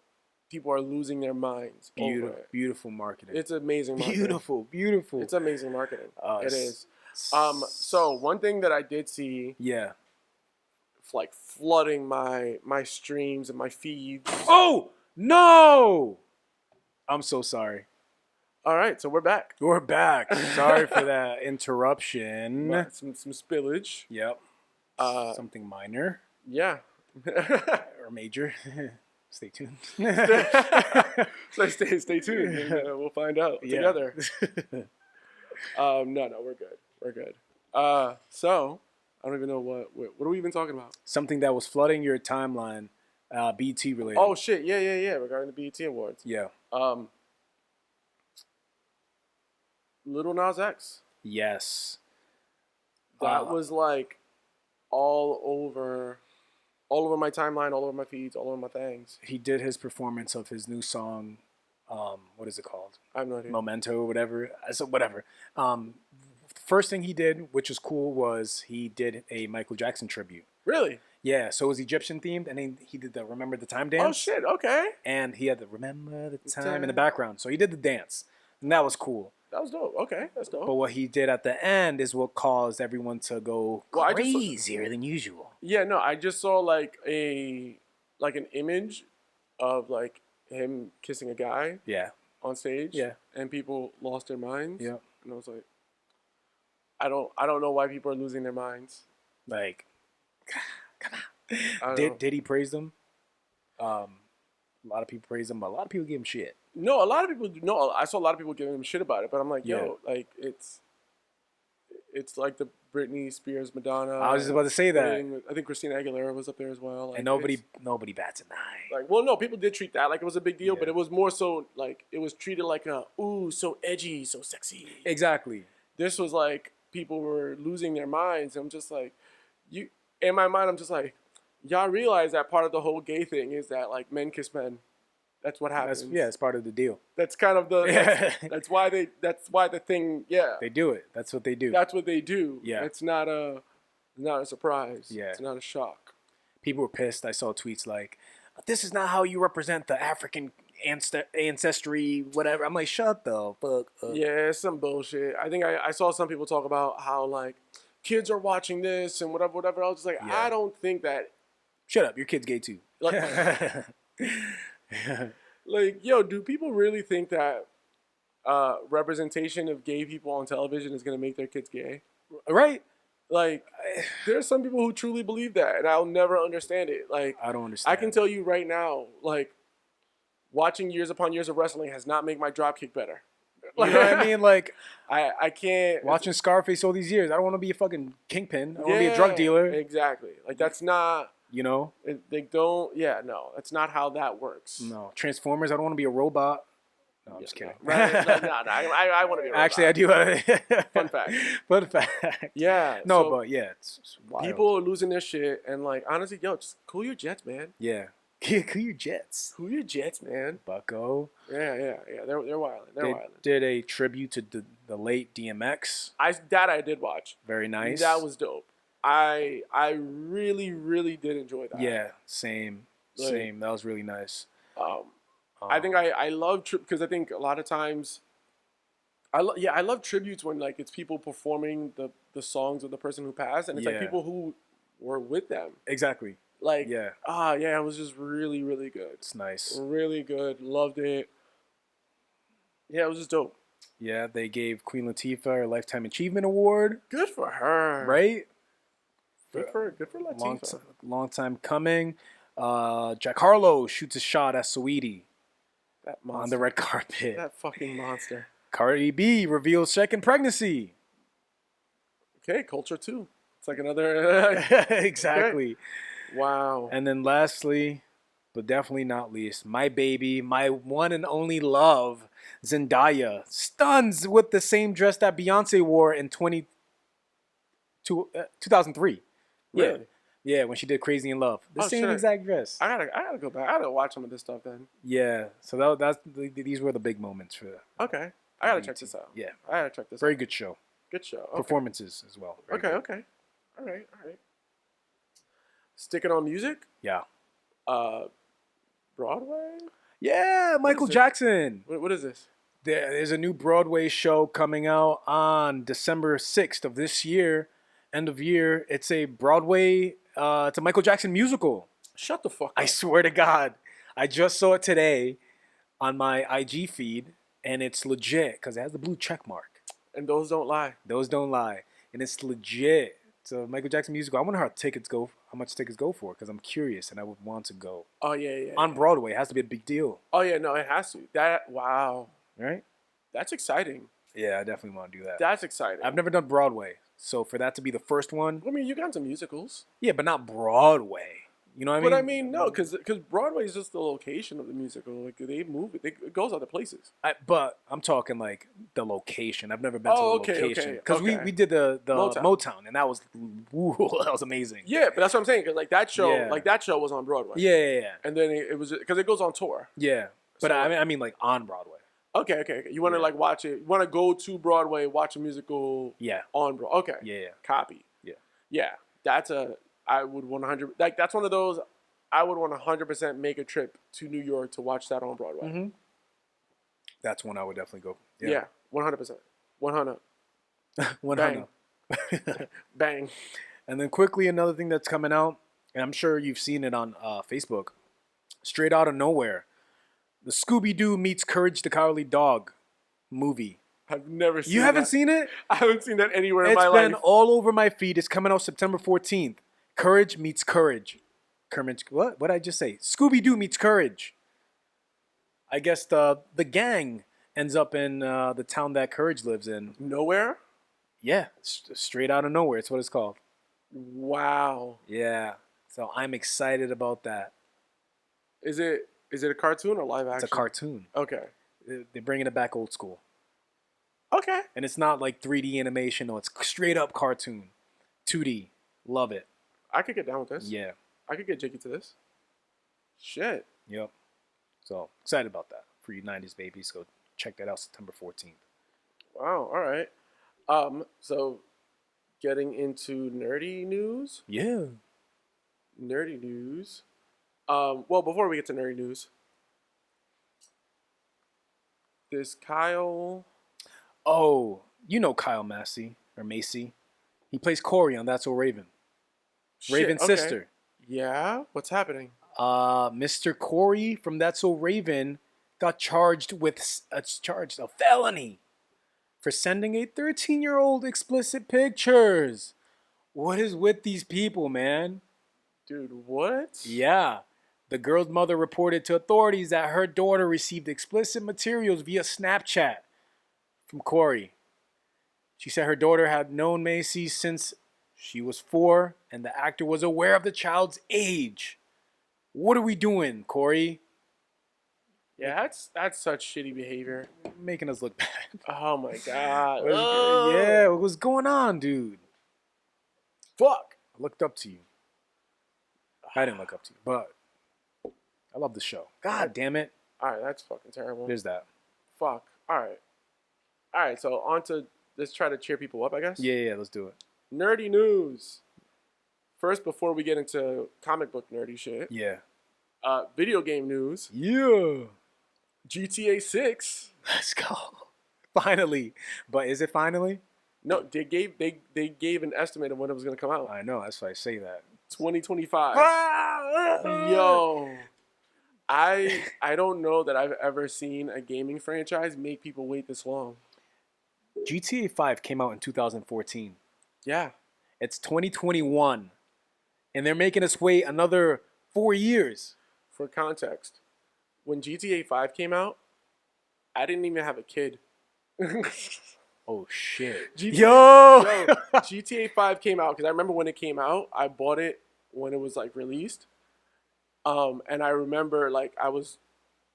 people are losing their minds. Beautiful marketing. It's amazing marketing. Beautiful. It's amazing marketing. It is. So one thing that I did see. Yeah. Like flooding my streams and my feeds. Oh, no. I'm so sorry. All right, so we're back. We're back. Sorry for that interruption. Some spillage. Yep. Something minor. Yeah. Or major. Stay tuned. So stay tuned. And, we'll find out together. No, we're good. So I don't even know what are we even talking about? Something that was flooding your timeline, BT related. Oh shit, yeah. Regarding the BET Awards. Yeah. Lil Nas X. Yes. That was like all over my timeline, all over my feeds, all over my things. He did his performance of his new song. What is it called? I have no idea. Memento or whatever. So whatever. First thing he did, which was cool, was he did a Michael Jackson tribute. Really? Yeah, so it was Egyptian themed, and then he did the Remember the Time dance. Oh shit, okay. And he had the Remember the Time in the background. So he did the dance, and that was cool. That was dope. Okay, that's dope. But what he did at the end is what caused everyone to go crazier than usual. Yeah, no, I just saw like an image of like him kissing a guy. Yeah. On stage. Yeah. And people lost their minds. Yeah. And I was like, I don't know why people are losing their minds. Like, come on. Did he praise them? A lot of people praised him, but a lot of people gave him shit. No, a lot of people. No, I saw a lot of people giving him shit about it, but I'm like, yo, like it's like the Britney Spears, Madonna. I was just about to say that. I think Christina Aguilera was up there as well. Like, and nobody bats an eye. Like, well, no, people did treat that like it was a big deal, Yeah. but it was more so like it was treated like ooh, so edgy, so sexy. Exactly. This was like people were losing their minds. I'm just like, in my mind, I'm just like, y'all realize that part of the whole gay thing is that like men kiss men. That's what happens. It's part of the deal. That's kind of the. That's why the thing. Yeah. They do it. That's what they do. That's what they do. Yeah. It's not a surprise. Yeah. It's not a shock. People were pissed. I saw tweets like, "This is not how you represent the African ancestry, whatever." I'm like, shut the fuck up. Yeah, it's some bullshit. I think I saw some people talk about how like kids are watching this and whatever. I was just like, Yeah. I don't think that. Shut up. Your kid's gay too. Like, like, yo, do people really think that representation of gay people on television is going to make their kids gay? Right? Like, there's some people who truly believe that, and I'll never understand it. Like, I don't understand. I can tell you right now, like, watching years upon years of wrestling has not made my dropkick better. You know what I mean? Like, I can't. Watching Scarface all these years, I don't want to be a fucking kingpin. I want to be a drug dealer. Exactly. Like, that's not. You know? They don't. Yeah, no. That's not how that works. No. Transformers, I don't want to be a robot. No, I'm just kidding. No, right? No, I want to be a robot. Actually, I do. Fun fact. Fun fact. Yeah. No, so but yeah, it's wild. people are losing their shit, and like, honestly, yo, just cool your jets, man. Yeah. Cool your jets. Cool your jets, man. Bucko. Yeah. They're wilding. They're wilding. Did a tribute to the late DMX. I did watch. Very nice. That was dope. I really, really did enjoy that. Yeah, same. That was really nice. I think I love because I think a lot of times I love tributes when like it's people performing the songs of the person who passed, and it's like people who were with them. Exactly. Like it was just really, really good. It's nice. Really good. Loved it. Yeah, it was just dope. Yeah, they gave Queen Latifah a Lifetime Achievement Award. Good for her. Right? Good for Latifah. Long time coming. Jack Harlow shoots a shot at Saweetie on the red carpet. That fucking monster. Cardi B reveals second pregnancy. Okay, culture too. It's like another. Exactly. Okay. Wow. And then lastly, but definitely not least, my baby, my one and only love, Zendaya, stuns with the same dress that Beyonce wore in 2003. Really? Yeah, when she did Crazy in Love. The same exact dress. I gotta go back. I gotta watch some of this stuff then. Yeah. So these were the big moments for Okay. I gotta check this out. Yeah. I gotta check this out. Very good show. Good show. Okay. Performances as well. Okay. All right. Sticking on music? Yeah. Broadway? Yeah, Michael Jackson. What is this? There's a new Broadway show coming out on December 6th of this year. End of year. It's a Broadway, it's a Michael Jackson musical. Shut the fuck up. I swear to God. I just saw it today on my IG feed, and it's legit because it has the blue check mark. And those don't lie. Those don't lie. And it's legit. It's a Michael Jackson musical. I wonder how tickets go. how much tickets go for because I'm curious and I would want to go. Oh yeah. On Broadway, it has to be a big deal. Oh yeah, no, it has to. Wow, Right? that's exciting. Yeah, I definitely want to do that. That's exciting. I've never done Broadway, so for that to be the first one. I mean, you got some musicals. Yeah, but not Broadway. You know what I mean? But I mean, no, because Broadway is just the location of the musical. Like they move it, it goes other places. But I'm talking like the location. I've never been to the location because we did the Motown, and that was that was amazing. Yeah, but that's what I'm saying. Because like that show was on Broadway. Yeah. And then it was because it goes on tour. Yeah, but So, I mean like on Broadway. Okay. You want to like watch it? You want to go to Broadway, watch a musical? Yeah. On Broadway. Okay. Yeah. Copy. Yeah. I would 100 like that's one of those. I would 100% make a trip to New York to watch that on Broadway. Mm-hmm. That's one I would definitely go. Yeah, 100%. 100. 100. Bang. And then quickly, another thing that's coming out, and I'm sure you've seen it on Facebook, straight out of nowhere, the Scooby-Doo meets Courage the Cowardly Dog movie. I've never seen it. You haven't seen it? I haven't seen that anywhere in my life. It's been all over my feed. It's coming out September 14th. Courage meets Courage. What did I just say? Scooby-Doo meets Courage. I guess the gang ends up in the town that Courage lives in. Nowhere? Yeah, straight out of nowhere. It's what it's called. Wow. Yeah. So I'm excited about that. Is it a cartoon or live action? It's a cartoon. Okay. They're bringing it back old school. Okay. And it's not like 3D animation. No, it's straight up cartoon. 2D. Love it. I could get down with this. Yeah. I could get jiggy to this. Shit. Yep. So excited about that for you 90s babies. Go check that out September 14th. Wow. All right. So getting into nerdy news. Yeah. Nerdy news. Well, before we get to nerdy news, this Kyle. Oh, you know Kyle Massey or Macy. He plays Corey on That's So Raven. Raven's okay. sister. Yeah. What's happening? Mr. Corey from That's So Raven got charged with a felony for sending a 13-year-old explicit pictures. What is with these people, man? Dude, what? Yeah. The girl's mother reported to authorities that her daughter received explicit materials via Snapchat from Corey. She said her daughter had known Macy since she was 4, and the actor was aware of the child's age. What are we doing, Corey? Yeah, that's such shitty behavior. Making us look bad. Oh my god. Yeah, what was going on, dude? Fuck. I looked up to you. I didn't look up to you, but I love the show. God damn it. Alright, that's fucking terrible. There's that. Fuck. Alright, so on to, let's try to cheer people up, I guess. Yeah, let's do it. Nerdy news. First, before we get into comic book nerdy shit. Yeah. Video game news. Yeah. GTA 6. Let's go. Finally. But is it finally? No, they gave an estimate of when it was going to come out. I know, that's why I say that. 2025. Yo. I don't know that I've ever seen a gaming franchise make people wait this long. GTA 5 came out in 2014. Yeah. It's 2021. And they're making us wait another 4 years. For context, when GTA 5 came out, I didn't even have a kid. Oh, shit. GTA 5 came out, because I remember when it came out, I bought it when it was, like, released. And I remember, like, I was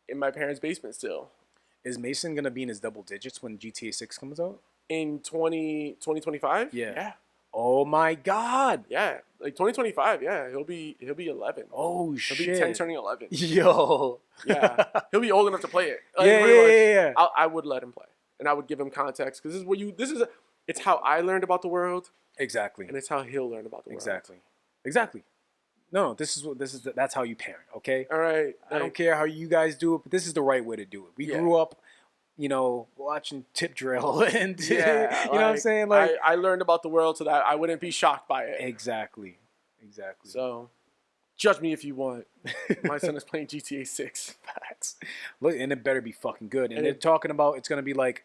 in my parents' basement still. Is Mason going to be in his double digits when GTA 6 comes out? In 2025? Yeah. Oh, my God. Yeah. Like, 2025, yeah. He'll be 11. Oh, He'll shit. be 10 turning 11. Yo. Yeah. He'll be old enough to play it. Like, Yeah. I would let him play. And I would give him context. Because it's how I learned about the world. Exactly. And it's how he'll learn about the world. Exactly. No, that's how you parent, okay? All right. I don't care how you guys do it, but this is the right way to do it. We grew up, watching Tip Drill and you know what I'm saying? Like I learned about the world so that I wouldn't be shocked by it. Exactly. So, judge me if you want. My son is playing GTA 6. Facts. Look, and it better be fucking good. And they're talking about it's gonna be like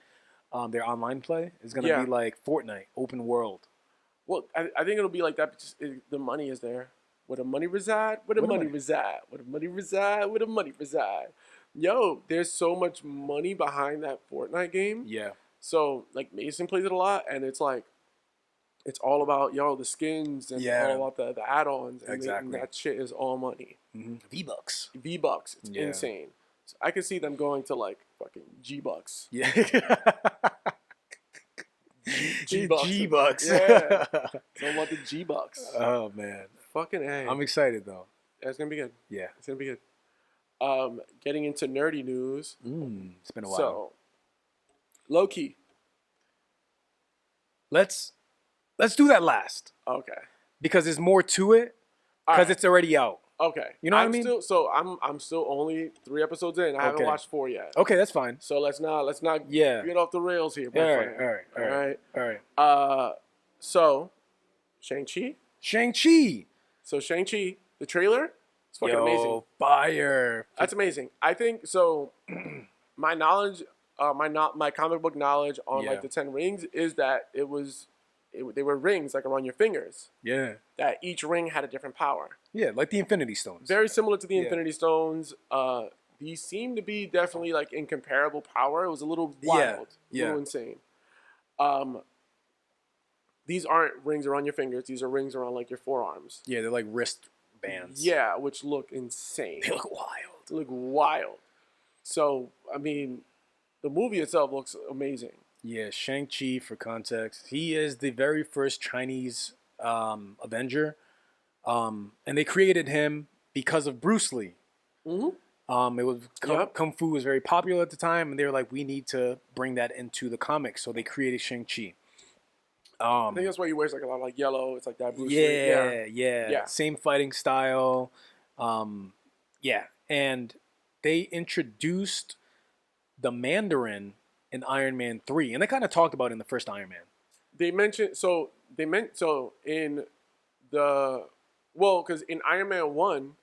their online play is gonna be like Fortnite, open world. Well, I think it'll be like that. But the money is there. Where the money reside? Where the money reside? Where the money reside? Where the money reside? Yo, there's so much money behind that Fortnite game. Yeah. So like Mason plays it a lot, and it's like it's all about the skins and all about the add-ons, and, and that shit is all money. V-Bucks. V-Bucks. It's insane. So I could see them going to like fucking G-Bucks. Yeah. G-Bucks. G-Bucks. Yeah. So I want the G-Bucks. Oh man. Fucking A. I'm excited though. Yeah, it's gonna be good. Yeah. It's gonna be good. Getting into nerdy news. It's been a while. So, Loki. Let's do that last. Okay. Because there's more to it. Because it's already out. Okay. You know what I mean? I'm still only 3 episodes in. I haven't watched 4 yet. Okay, that's fine. So let's not get off the rails here. All right. So, Shang-Chi. So Shang-Chi, the trailer, it's fucking amazing. Fire. That's amazing. I think so. My knowledge, my comic book knowledge on like the 10 rings is that they were rings like around your fingers. Yeah. That each ring had a different power. Yeah, like the Infinity Stones. Very similar to the Infinity Stones. These seem to be definitely like incomparable power. It was a little wild, a little insane. These aren't rings around your fingers. These are rings around like your forearms. Yeah, they're like wrist bands. Yeah, which look insane. They look wild. They look wild. So, I mean, the movie itself looks amazing. Yeah, Shang-Chi, for context, he is the very first Chinese Avenger. And they created him because of Bruce Lee. Mm-hmm. It was Kung Fu was very popular at the time, and they were like, we need to bring that into the comics. So they created Shang-Chi. I think that's why he wears like a lot of like yellow. It's like that Bruce Lee. Yeah. Yeah. Same fighting style. And they introduced the Mandarin in Iron Man 3, and they kind of talked about it in the first Iron Man. Because in Iron Man 1,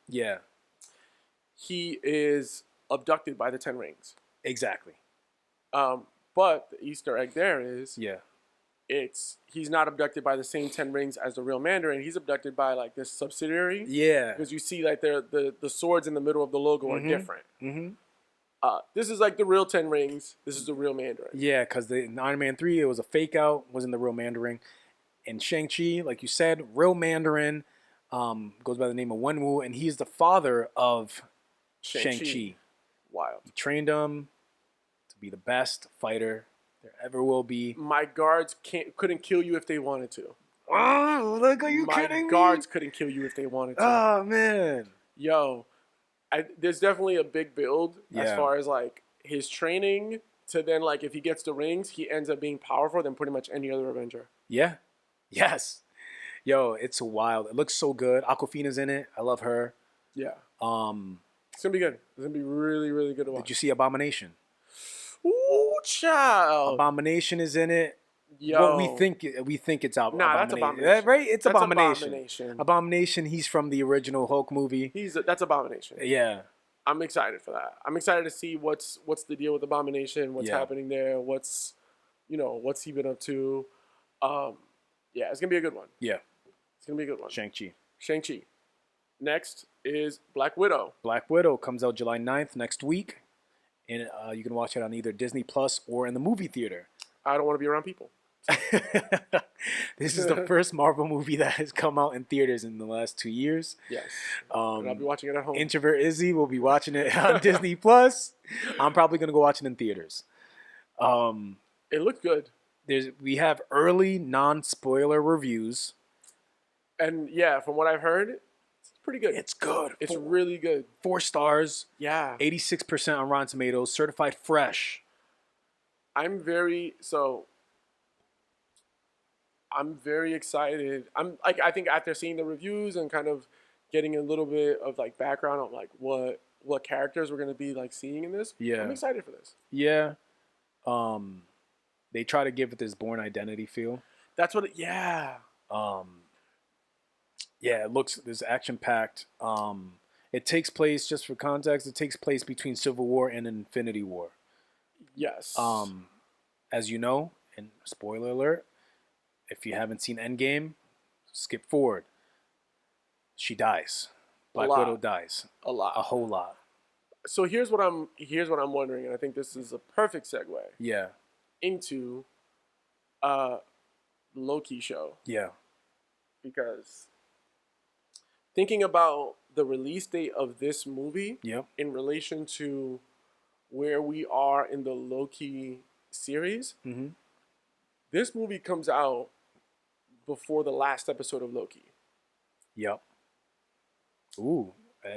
he is abducted by the 10 rings. Exactly. But the Easter egg there is he's not abducted by the same 10 rings as the real Mandarin. He's abducted by like this subsidiary. Yeah. Because you see like the swords in the middle of the logo are different. Mm-hmm. This is like the real 10 rings. This is the real Mandarin. Yeah, because in Iron Man 3, it was a fake out. Wasn't the real Mandarin. And Shang-Chi, like you said, real Mandarin, goes by the name of Wenwu, and he's the father of Shang-Chi. Wild. He trained him to be the best fighter there ever will be. My guards couldn't kill you if they wanted to. Oh, look, are you kidding me? My guards couldn't kill you if they wanted to. Oh, man. Yo, there's definitely a big build as far as like his training to then like if he gets the rings, he ends up being powerful than pretty much any other Avenger. Yeah. Yes. Yo, it's wild. It looks so good. Awkwafina's in it. I love her. Yeah. It's gonna be good. It's gonna be really, really good to watch. Did you see Abomination? Ooh, child. Abomination is in it. Yo. Well, we think it's out. Nah, that's Abomination. Right? It's Abomination. Abomination. He's from the original Hulk movie. That's Abomination. Yeah. I'm excited for that. I'm excited to see what's the deal with Abomination. What's happening there? What's he been up to? Yeah, it's gonna be a good one. Yeah. It's gonna be a good one. Shang-Chi. Next is Black Widow. Black Widow comes out July 9th next week. And you can watch it on either Disney Plus or in the movie theater. I don't want to be around people. This is the first Marvel movie that has come out in theaters in the last 2 years. Yes. And I'll be watching it at home. Introvert Izzy will be watching it on Disney Plus. I'm probably going to go watch it in theaters. It looked good. We have early non-spoiler reviews. And yeah, from what I've heard, it's pretty good. It's good. It's really good. 4 stars. Yeah. 86% on Rotten Tomatoes. Certified fresh. I'm very excited. I think after seeing the reviews and kind of getting a little bit of like background on like what characters we're gonna be like seeing in this. Yeah. I'm excited for this. Yeah. They try to give it this Bourne Identity feel. That's what yeah. Yeah, it looks this action packed. It takes place, just for context, it takes place between Civil War and Infinity War. Yes. As you know, and spoiler alert, if you haven't seen Endgame, skip forward. she dies. Black lot. Widow dies. A lot. A whole lot. So here's what I'm wondering, and I think this is a perfect segue Yeah. into Loki show, Yeah. because thinking about the release date of this movie Yep. in relation to where we are in the Loki series, Mm-hmm. this movie comes out before the last episode of Loki. Yep. Ooh, I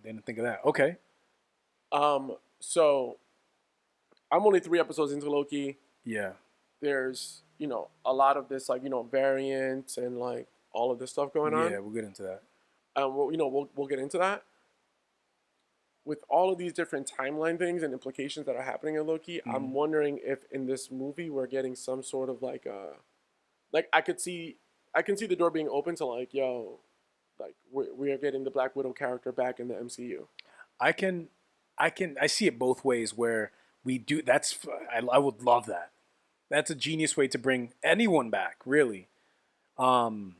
didn't think of that. Okay. So I'm only 3 episodes into Loki. Yeah. There's, a lot of this, like, variants and, like, all of this stuff going on. Yeah, we'll get into that. We'll get into that. With all of these different timeline things and implications that are happening in Loki, I'm wondering if in this movie we're getting some sort of like I can see the door being open to like, yo, like we are getting the Black Widow character back in the MCU. I see it both ways where we do. I would love that. That's a genius way to bring anyone back, really. And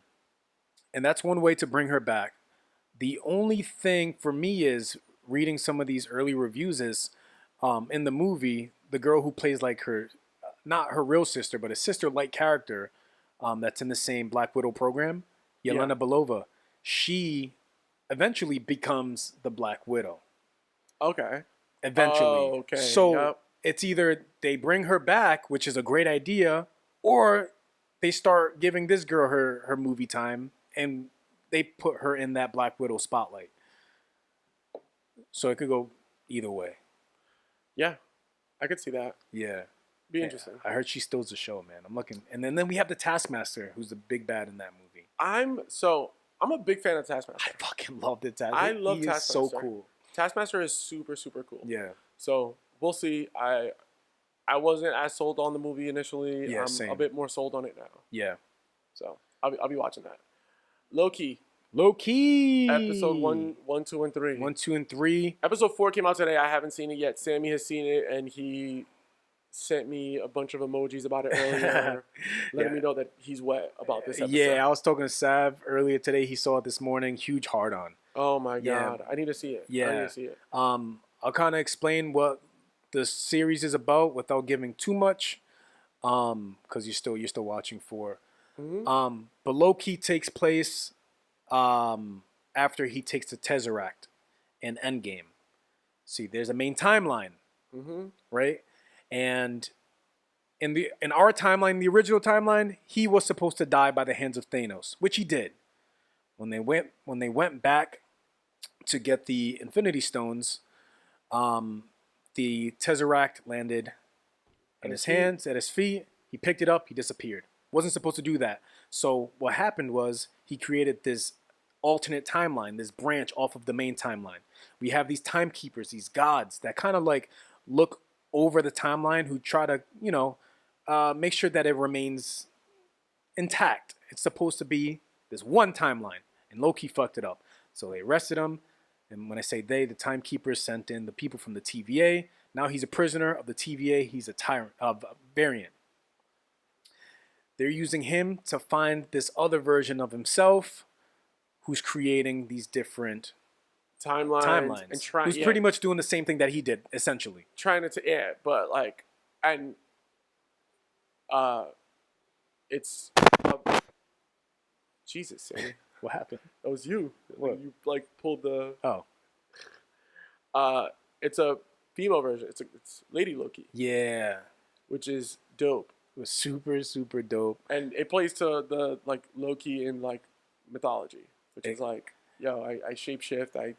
that's one way to bring her back. The only thing for me is reading some of these early reviews is in the movie, the girl who plays like her, not her real sister, but a sister-like character that's in the same Black Widow program, Yelena Belova, she eventually becomes the Black Widow. Okay. Eventually. Oh, okay. So it's either they bring her back, which is a great idea, or they start giving this girl her movie time and they put her in that Black Widow spotlight. So it could go either way. Yeah, I could see that. Yeah. Be interesting. I heard she steals the show, man. I'm looking. And then we have the Taskmaster, who's the big bad in that movie. I'm a big fan of Taskmaster. I fucking love the Taskmaster. I love Taskmaster. He's so cool. Taskmaster is super, super cool. Yeah. So we'll see. I wasn't as sold on the movie initially. Yeah, I'm same. a bit more sold on it now. Yeah. So I'll be watching that. Loki. Episode 1, 2, and 3. 1, 2, and 3. Episode 4 came out today. I haven't seen it yet. Sammy has seen it, and he sent me a bunch of emojis about it earlier, letting me know that he's wet about this episode. Yeah, I was talking to Sav earlier today. He saw it this morning. Huge hard on. Oh my god, I need to see it. Yeah, I need to see it. I'll kind of explain what the series is about without giving too much, because you're still watching for. Mm-hmm. But Loki takes place after he takes the Tesseract in Endgame. See, there's a main timeline, right? And in our timeline, the original timeline, he was supposed to die by the hands of Thanos, which he did. When they went back to get the Infinity Stones, the Tesseract landed in his hands, at his feet. He picked it up. He disappeared. Wasn't supposed to do that. So what happened was he created this alternate timeline, this branch off of the main timeline. We have these timekeepers, these gods that kind of like look over the timeline, who try to, make sure that it remains intact. It's supposed to be this one timeline, and Loki fucked it up. So they arrested him, and when I say they, the timekeepers sent in the people from the TVA. Now he's a prisoner of the TVA. He's a tyrant of variant. They're using him to find this other version of himself, who's creating these different timelines. And who's pretty much doing the same thing that he did, essentially. But like, and it's Jesus, Sammy. What happened? That was you. What? You like pulled the. Oh. It's a female version. It's Lady Loki. Yeah. Which is dope. It was super, super dope. And it plays to the like Loki in like mythology, which is like, yo, I shapeshift, I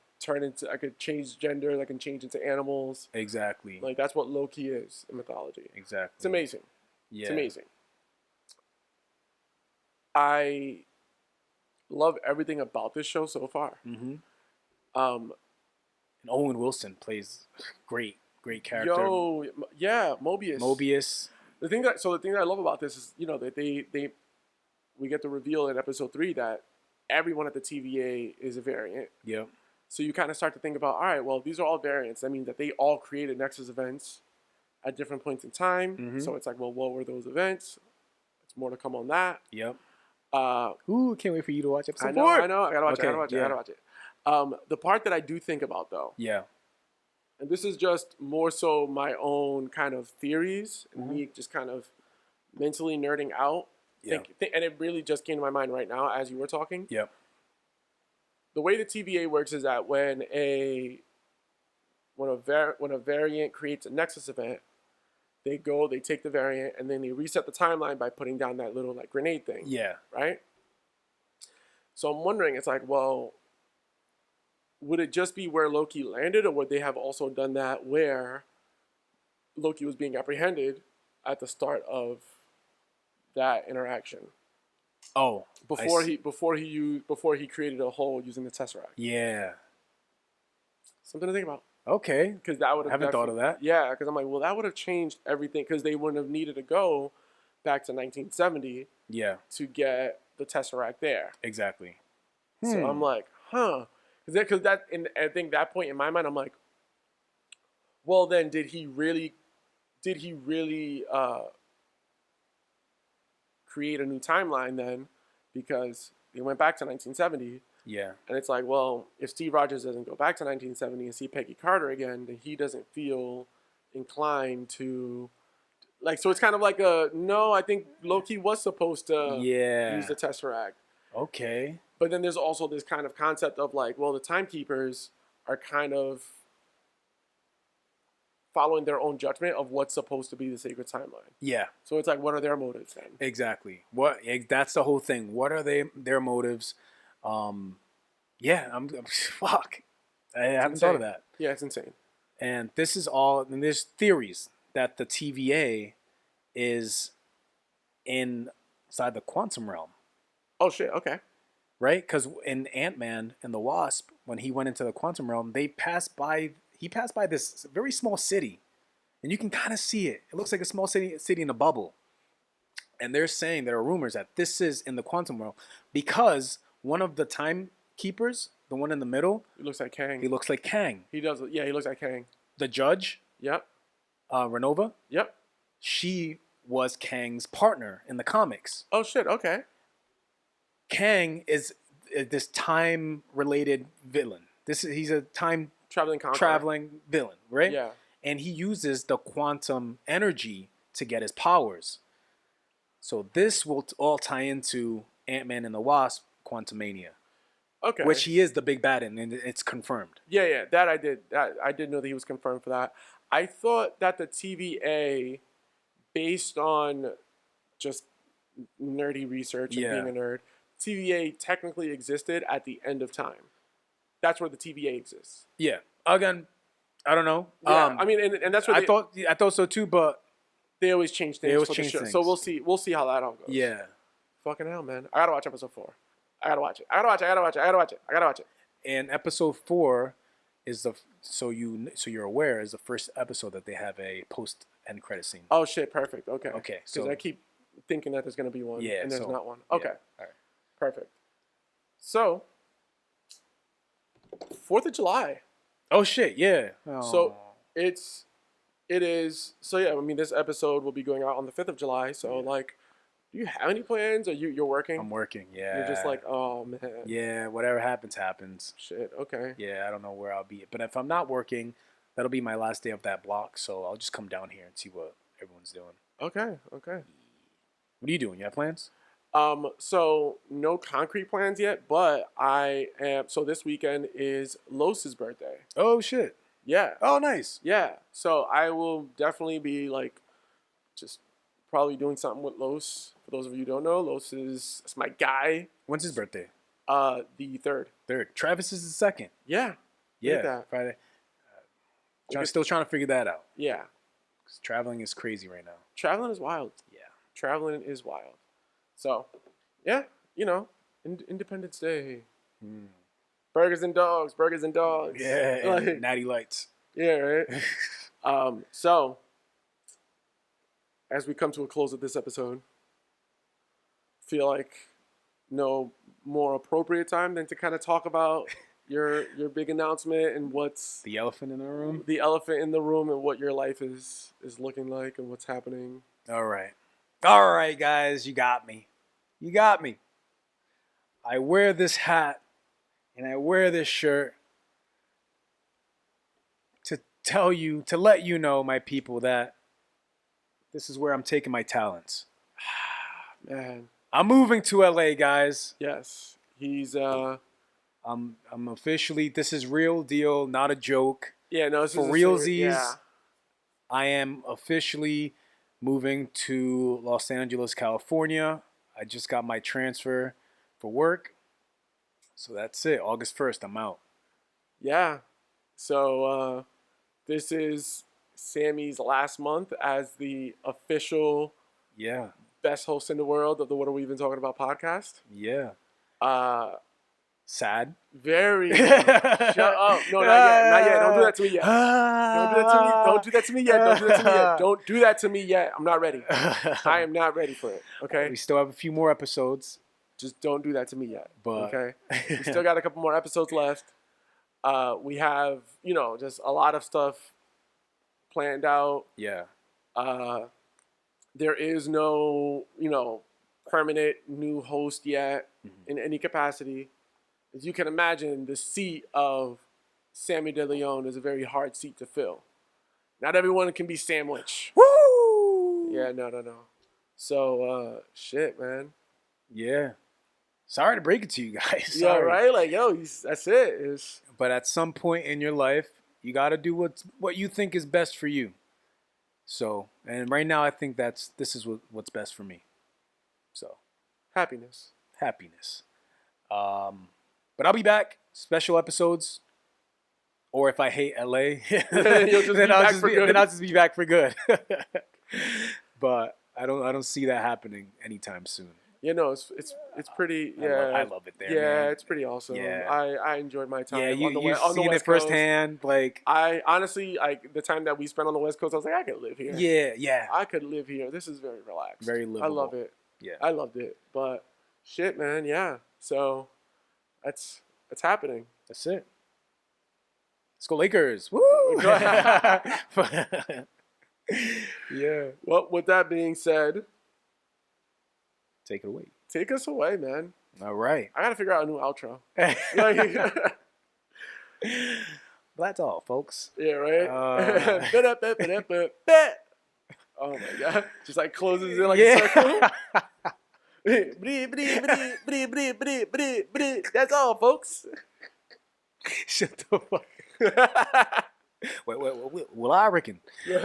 could change genders, I can change into animals. Exactly. Like that's what Loki is in mythology. Exactly. It's amazing. Yeah. It's amazing. I love everything about this show so far. Mm-hmm. And Owen Wilson plays great character. Yo, yeah, Mobius. The thing that I love about this is, that we get the reveal in episode 3 that everyone at the TVA is a variant. Yep. So you kind of start to think about, all right, well, these are all variants. That means that they all created Nexus events at different points in time. Mm-hmm. So it's like, well, what were those events? It's more to come on that. Yep. Ooh, can't wait for you to watch episode I know, 4. I know. I gotta watch Okay, it. I gotta watch it. The part that I do think about though, Yeah. and this is just more so my own kind of theories and me just kind of mentally nerding out. Yeah. And it really just came to my mind right now as you were talking. Yep. The way the TVA works is that when a variant creates a nexus event, they take the variant, and then they reset the timeline by putting down that little like grenade thing. Yeah. Right? So I'm wondering, it's like, well, would it just be where Loki landed, or would they have also done that where Loki was being apprehended at the start of that interaction? Oh. Before he created a hole using the Tesseract. Yeah. Something to think about. Okay. Because that would have. I haven't thought of that. Yeah, because I'm like, well, that would have changed everything, because they wouldn't have needed to go back to 1970 Yeah. to get the Tesseract there. Exactly. So I'm like, huh? Because I think that point in my mind, I'm like, well, then did he really create a new timeline then? Because he went back to 1970. Yeah. And it's like, well, if Steve Rogers doesn't go back to 1970 and see Peggy Carter again, then he doesn't feel inclined to, like, so it's kind of like no, I think Loki was supposed to use the Tesseract. Okay. But then there's also this kind of concept of like, well, the timekeepers are kind of following their own judgment of what's supposed to be the sacred timeline. Yeah. So it's like, what are their motives then? Exactly. That's the whole thing. What are their motives? Yeah, I'm fuck. I haven't thought of that. Yeah, it's insane. And this is all, and there's theories that the TVA is inside the quantum realm. Oh shit, okay. Right? Because in Ant-Man and the Wasp, when he went into the quantum realm, he passed by this very small city. And you can kind of see it. It looks like a small city in a bubble. And they're saying, there are rumors that this is in the quantum realm because one of the timekeepers, the one in the middle, He looks like Kang. he looks like Kang. He does. Yeah, he looks like Kang. The judge, Yep. Renova, Yep. she was Kang's partner in the comics. Oh shit. Okay. Kang is this time-related villain. He's a time traveling villain, right? Yeah. And he uses the quantum energy to get his powers. So this will all tie into Ant-Man and the Wasp, Quantumania. Okay. Which he is the big bad in, and it's confirmed. Yeah. That I did. I did know that he was confirmed for that. I thought that the TVA, based on just nerdy research and being a nerd, TVA technically existed at the end of time. That's where the TVA exists. Yeah. Again, I don't know. Yeah. I mean, and that's what I thought so too, but they always change things. For the show. So we'll see. We'll see how that all goes. Yeah. Fucking hell, man! I gotta watch episode 4. I gotta watch it. And episode 4 is so you're aware, is the first episode that they have a post end credit scene. Oh shit! Perfect. Okay. Okay. Because I keep thinking that there's gonna be one. Yeah. And there's not one. Okay. Yeah. All right. Perfect. So, 4th of July. Oh shit! Yeah. Oh. So it is. So yeah, I mean, this episode will be going out on the 5th of July. So like, do you have any plans? Or you're working? I'm working. Yeah. You're just like, oh man. Yeah. Whatever happens. Shit. Okay. Yeah. I don't know where I'll be, but if I'm not working, that'll be my last day of that block. So I'll just come down here and see what everyone's doing. Okay. What are you doing? You have plans? So no concrete plans yet, but I am. So this weekend is Los's birthday. Oh shit! Yeah. Oh nice. Yeah. So I will definitely be like, just probably doing something with Los. For those of you who don't know, Los is my guy. When's his birthday? The 3rd. 3rd. Travis is the 2nd. Yeah. Yeah. That. Friday. Still trying to figure that out. Yeah. 'Cause traveling is crazy right now. Traveling is wild. Yeah. Traveling is wild. So, yeah, Independence Day. Burgers and dogs. Yeah, and like, Natty Lights. Yeah, right? So, as we come to a close of this episode, feel like no more appropriate time than to kind of talk about your big announcement and what's... The elephant in the room? The elephant in the room and what your life is looking like and what's happening. All right, guys, you got me. I wear this hat and I wear this shirt to let you know, my people, that this is where I'm taking my talents. Man. I'm moving to LA, guys. Yes. He's I'm officially, this is real deal, not a joke. Yeah, no, this For is realsies. Yeah. I am officially moving to Los Angeles, California. I just got my transfer for work. So that's it. August 1st, I'm out. Yeah. So this is Sammy's last month as the official best host in the world of the What Are We Even Talking About podcast. Yeah. Sad. Very. Shut up. No, not yet. Not yet. Don't do that to me yet. Don't do that to me. Don't do that to me yet. Don't do that to me yet. Don't do that to me yet. I'm not ready. I am not ready for it. Okay? We still have a few more episodes. Just don't do that to me yet. But okay? We still got a couple more episodes left. We have, just a lot of stuff planned out. Yeah. There is no, permanent new host yet in any capacity. As you can imagine, the seat of Sammy De Leon is a very hard seat to fill. Not everyone can be sandwich. Woo! Yeah, no. So, shit, man. Yeah. Sorry to break it to you guys. Yeah, right? Like, that's it. But at some point in your life, you got to do what you think is best for you. So, and right now I think this is what's best for me. So, happiness. But I'll be back. Special episodes. Or if I hate LA, then I'll just be back for good. But I don't see that happening anytime soon. Yeah, no, it's pretty. Yeah, I love it there. Yeah, man. It's pretty awesome. Yeah. I enjoyed my time. Yeah, you've on the seen West it firsthand. Coast. Like, I honestly, the time that we spent on the West Coast, I was like, I could live here. Yeah. I could live here. This is very relaxed. Very livable. I love it. Yeah, I loved it. But shit, man. Yeah. So that's happening. That's it. Let's go Lakers. Woo! Yeah. Well, with that being said, take it away. Take us away, man. All right. I got to figure out a new outro. That's all, folks. Yeah, right? Oh, my God. Just like closes in like a circle. That's all, folks. Shut the fuck. Wait. Well, I reckon. You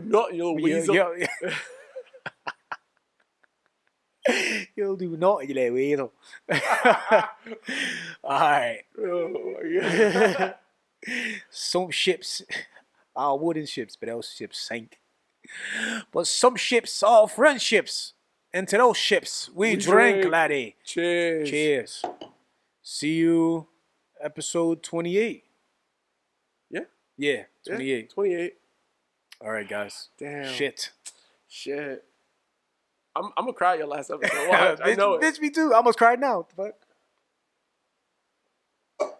not, you weasel. You'll do not, you little weasel. All right. Oh, my God. Some ships are wooden ships, but those ships sank. But some ships are friendships. And to those ships, we drink, laddie. Cheers. See you episode 28. Yeah, 28. 28. All right, guys. Damn. Shit. I'm gonna cry your last episode. Watch. I know it. Bitch, me too. I almost cried now. What the fuck?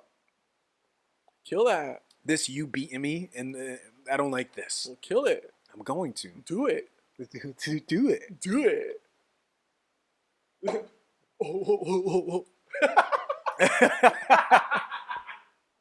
Kill that. This you beating me, and I don't like this. Well, kill it. I'm going to. Do it. Do it. Do it. Oh.